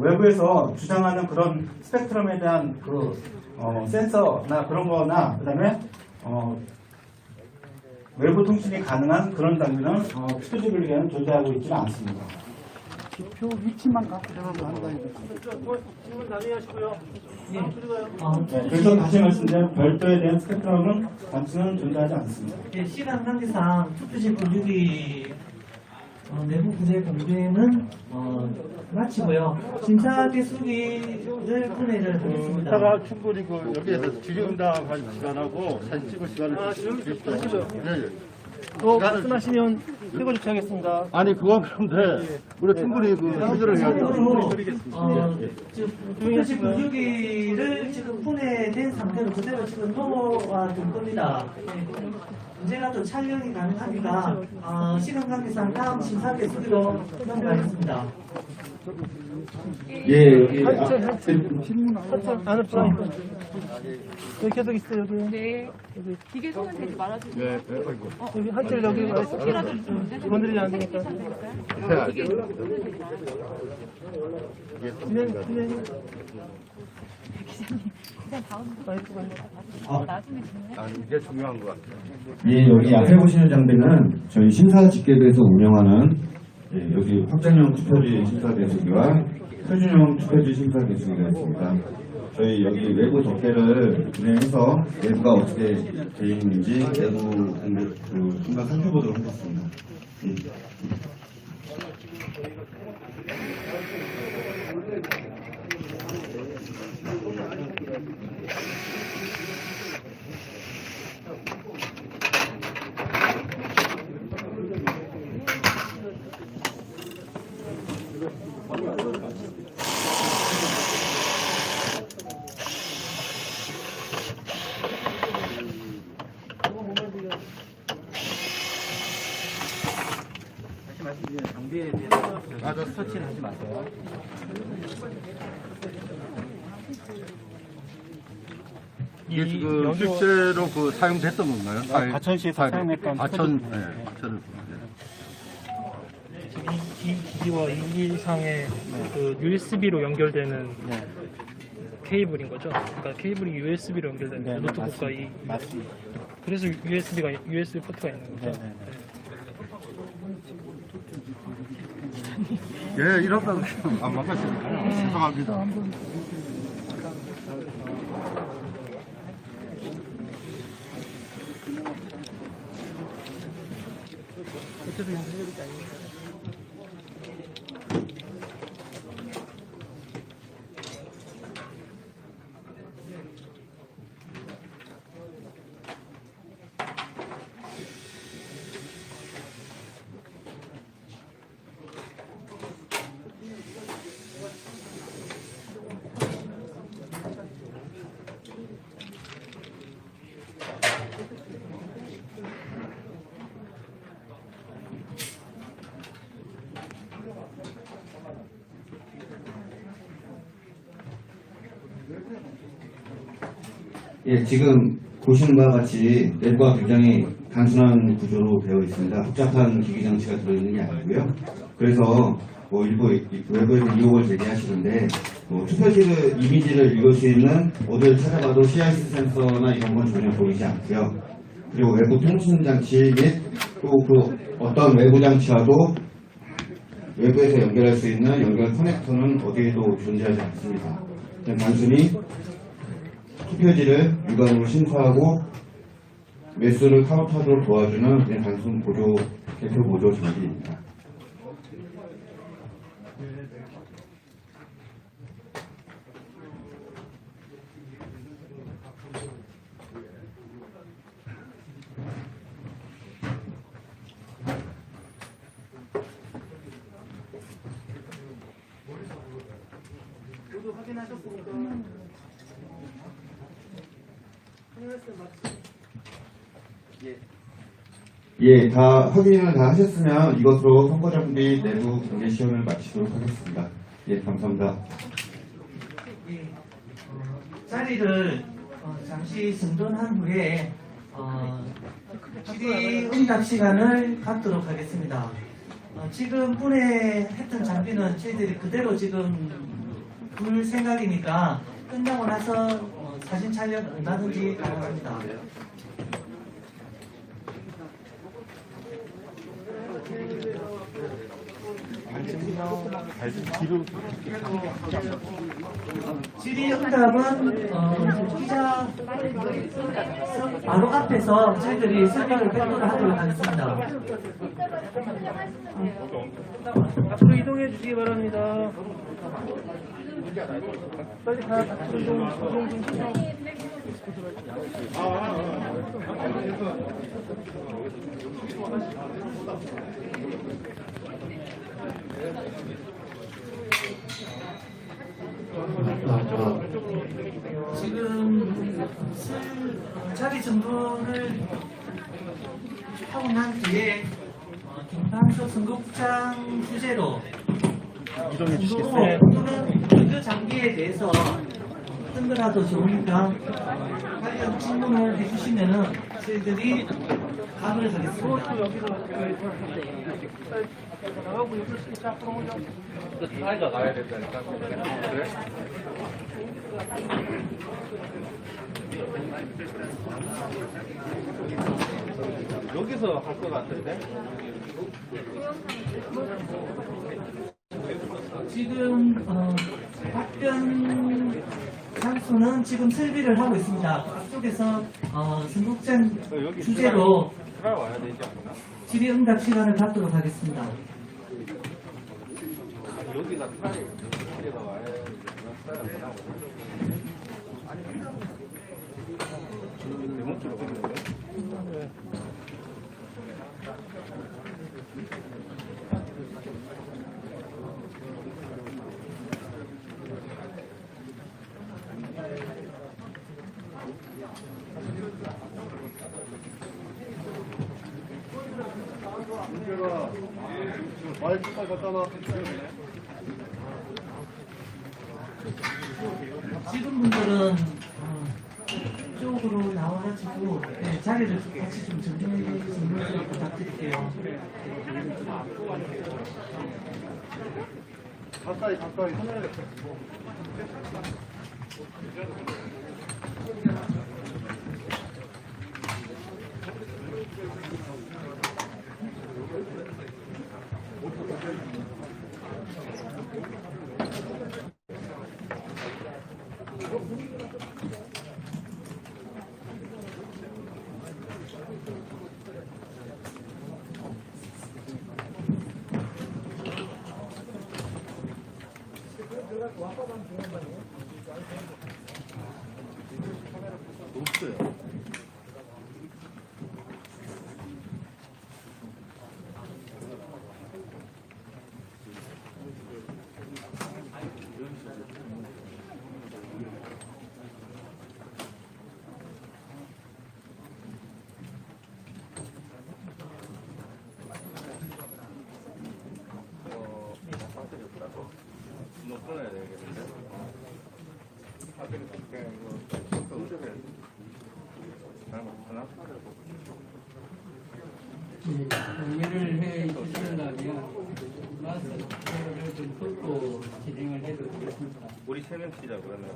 외부에서 주장하는 그런 스펙트럼에 대한 그 센서나 그런 거나 그 다음에 외부 통신이 가능한 그런 장비는 투표지 분류기에는 존재하고 있지는 않습니다. 기표 위치만 갖고 들어가면 한다는 질문 나중에 하시고요. 그래서 다시 말씀드리면 별도에 대한 스펙트럼은 단층은 존재하지 않습니다. 시간 관계상 투표지 분류기 내부 구제 공개는 마치고요. 심사 개수기를 분해를 하겠습니다. 이따가 충분히 그 여기에서 질의응답할 시간하고 사진 찍을 시간을 주십시오. 또 말씀하시면 최고 조치하겠습니다. 아니 그건 그런데 우리 충분히 그 해결을 해야죠. 투표지 분류기를 지금 분해된 상태로 그대로 지금 놓아 둘 겁니다. 문제가 또 촬영이 가능하니까 시간 관계상 다음 심사 개수기로 넘어가겠습니다. 예, 여기 안을 부담. 여기 계속 있어요, 여기. 네. 기계 손은 대지 말아주세요. 네, 아이고. 여기 한줄 여기 와 있어. 건드리면 안 되니까. 네, 알겠습니다. 진행. 그냥 다음 나중에 듣네. 아, 이게 중요한 것 같아요. 예, 여기 앞에 보시는 장비는 저희 심사집계부에서 운영하는 여기 확장형 투표지 심사대수기와 표준형 투표지 심사대수기가 있습니다. 저희 여기 외부 접대를 진행해서 내부가 어떻게 되어 있는지 내부 한번 살펴보도록 하겠습니다. 장비에 대해서 맞아 터치를 하지 마세요. 이게 지금 실제로 그 사용됐던 건가요? 과천시에서 사용했던 과천을 보면. 이 기기와 이 이상의 그 USB로 연결되는 케이블인 거죠. 그러니까 케이블이 USB로 연결되는 노트북과 이 맞습니다. 그래서 USB 포트가 있는 거죠. 예, 이러다가 안 막았으니까요. 죄송합니다. 예, 지금 보시는 바와 같이 내부가 굉장히 단순한 구조로 되어 있습니다. 복잡한 기기 장치가 들어있는 게 아니고요. 그래서 일부 외부에서 이용을 제기하시는데 투표지를 이미지를 읽을 수 있는 어딜 찾아봐도 CIS 센서나 이런 건 전혀 보이지 않고요. 그리고 외부 통신 장치 및 또 그 어떤 외부 장치와도 외부에서 연결할 수 있는 연결 커넥터는 어디에도 존재하지 않습니다. 그냥 단순히 투표지를 육안으로 심사하고 매수를 카운트하도록 도와주는 그냥 단순 개표 보조 장비입니다. 예, 다 확인을 다 하셨으면 이것으로 선거장비 내부 공개 시험을 마치도록 하겠습니다. 예, 감사합니다. 자리를 잠시 정돈한 후에 질의응답 시간을 갖도록 하겠습니다. 지금 분해했던 장비는 저희들이 그대로 지금 둘 생각이니까 끝나고 나서 사진 촬영 얼마든지 가능합니다. 질의응답은 기자 바로 앞에서 저희들이 설명을 뵙도록 하도록 하겠습니다. 앞으로 이동해 주시기 바랍니다. 빨리 가. 이동 좀 해주세요. 지금 자리 정돈을 하고 난 뒤에 김판석 선거국장 주제로 이동해 주시겠어요? 네. 그 장비에 대해서 어떤 거라도 좋으니까 관련 질문을 해주시면은 저희들이 답을 하겠습니다. 나가고 옆으로 스위치 앞으로 오죠. 사이가 가야 된다니까. 그래? 여기서 할 것 같은데? 지금 답변 장소는 지금 설비를 하고 있습니다. 앞쪽에서 선국장 주제로 들어와야 되지 않나? 질의응답 시간을 갖도록 하겠습니다. 여기가 트라이가 와야 돼. 대목으로 보는 거야? 문제가 지금 마이크까지 갖다 놨는데 지금 분들은 이쪽으로 나와가지고 자리를 같이 좀 정리해 주시는 걸 부탁드릴게요. 가까이 없어요. 너 끊어야 되겠는데? 아들이 그냥 이거 운전해. 하나? 정리를 해 주신다면 말씀을 좀 듣고 진행을 해도 되겠습니다. 우리 세 명 치자 그러면.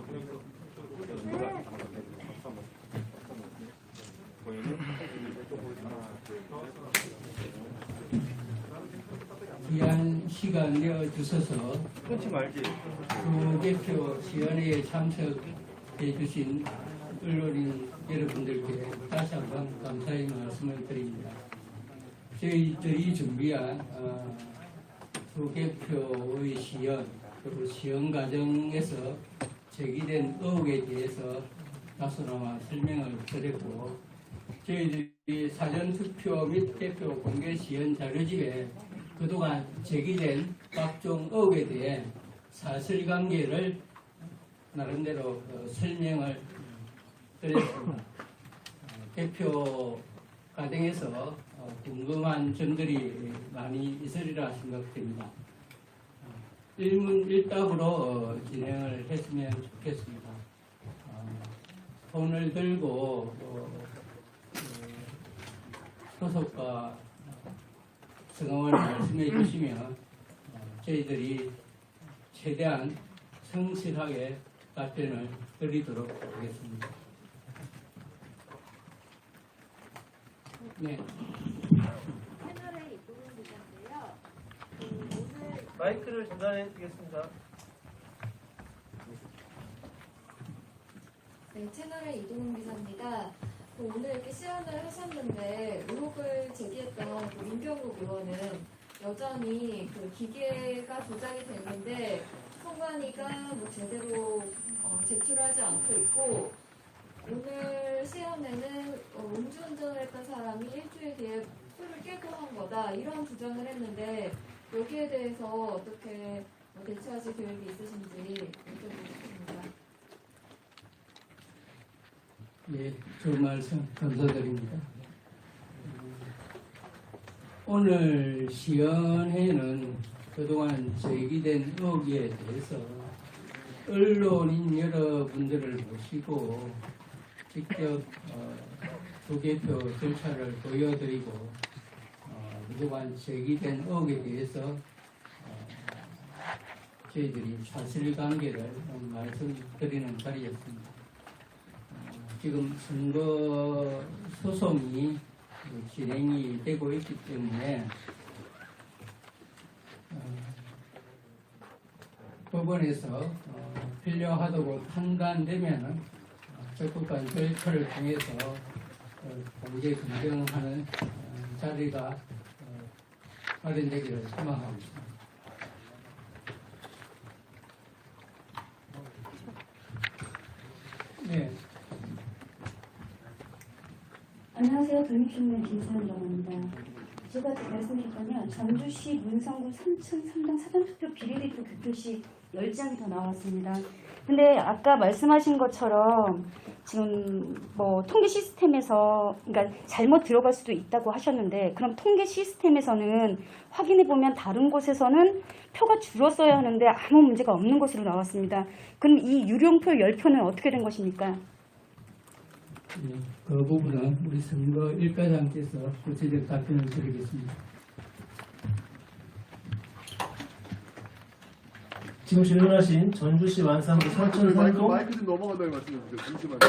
귀한 시간 내어 주셔서 끊지 말지. 그 대표 시연회에 참석해 주신 언론인 여러분들께 다시 한번 감사의 말씀을 드립니다. 저희들이 준비한 두 개표의 시연 그리고 시연 과정에서 제기된 의혹에 대해서 다소나마 설명을 드렸고 저희들이 사전투표 및 대표 공개 시연 자료집에 그동안 제기된 각종 의혹에 대해 사실관계를 나름대로 설명을 드렸습니다. 대표 과정에서 궁금한 점들이 많이 있으리라 생각됩니다. 일문일답으로 진행을 했으면 좋겠습니다. 손을 들고 소속과 성함을 말씀해 주시면 저희들이 최대한 성실하게 답변을 드리도록 하겠습니다. 네. 채널의 이동훈 기자인데요. 오늘 마이크를 전달해 드리겠습니다. 네, 채널의 이동훈 기자입니다. 오늘 이렇게 시연을 하셨는데 의혹을 제기했던 그 민경욱 의원은 여전히 그 기계가 조작이 됐는데 선관위가 뭐 제대로 제출하지 않고 있고 오늘 시연에는 음주운전을 했던 사람이 일주일 뒤에 술을 깨고 한 거다 이런 주장을 했는데 여기에 대해서 어떻게 대처하실 계획이 있으신지 여쭤보겠습니다. 예, 좋은 말씀 감사드립니다. 오늘 시연회는 그동안 제기된 의혹에 대해서 언론인 여러분들을 모시고 직접 투개표 절차를 보여드리고 그동안 제기된 의혹에 대해서 저희들이 사실관계를 말씀드리는 자리였습니다. 지금 선거 소송이 진행이 되고 있기 때문에 법원에서 필요하다고 판단되면 적극한 절차를 통해서 공개 검증하는 자리가 마련되기를 희망하고 있습니다. 네. 안녕하세요. 독립신문 김선정입니다. 제가 말씀드렸더니 전주시 문성구 3층 3당 사전투표 비례대표 교표시 10장이 더 나왔습니다. 근데 아까 말씀하신 것처럼 지금 뭐 통계 시스템에서 그러니까 잘못 들어갈 수도 있다고 하셨는데 그럼 통계 시스템에서는 확인해 보면 다른 곳에서는 표가 줄었어야 하는데 아무 문제가 없는 것으로 나왔습니다. 그럼 이 유령표 10표는 어떻게 된 것입니까? 그 부분은 우리 선거 일과장께서 구체적 답변을 드리겠습니다. 지금 질문하신 전주시 완산구 선천산동 마이크 좀 넘어간다고 말씀해주세요. 잠시만요.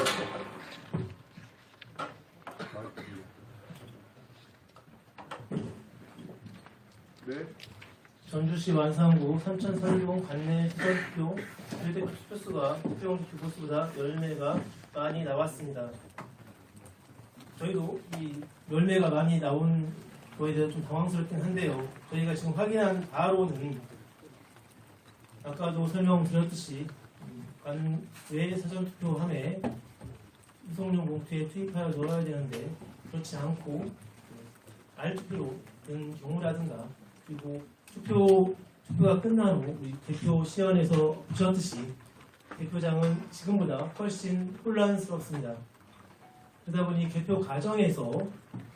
네. 전주시 완산구 선천산동 관내 수전투표 비례대표 투표수가 투표용 투표수보다 10매가 많이 나왔습니다. 저희도 이 10매가 많이 나온 거에 대해서 좀 당황스럽긴 한데요. 저희가 지금 확인한 바로는 아까도 설명드렸듯이 관외 사전투표함에 이송용 봉투에 투입하여 넣어야 되는데 그렇지 않고 알투표로 된 경우라든가 그리고 투표가 끝난 후 우리 대표 시연에서 보셨듯이 대표장은 지금보다 훨씬 혼란스럽습니다. 그러다 보니 개표 과정에서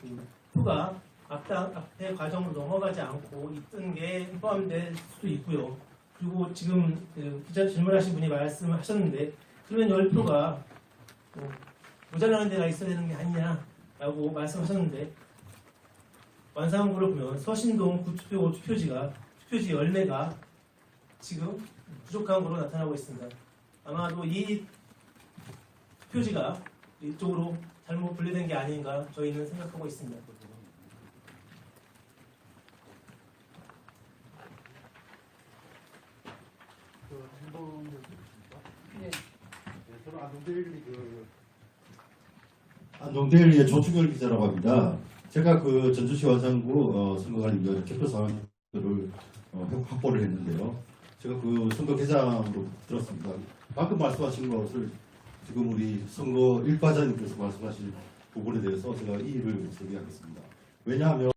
그 표가 앞에 과정으로 넘어가지 않고 있던 게 포함될 수도 있고요. 그리고 지금 그 기자 질문하신 분이 말씀을 하셨는데 그러면 10표가 모자라는 데가 있어야 되는 게 아니냐라고 말씀하셨는데 완산구를 보면 서신동 9투표 5투표지가 투표지 10매가 지금 부족한 것으로 나타나고 있습니다. 아마도 이 투표지가 이쪽으로 잘못 분리된 게 아닌가 저희는 생각하고 있습니다. 저는 안동데일리의 조충열 기자라고 합니다. 제가 그 전주시 완산구 선거관리위원회 개표 사항들을 확보를 했는데요. 제가 그 선거 계장으로 들었습니다. 방금 말씀하신 것을 지금 우리 선거 일과장님께서 말씀하신 부분에 대해서 제가 이의를 제기하겠습니다. 왜냐하면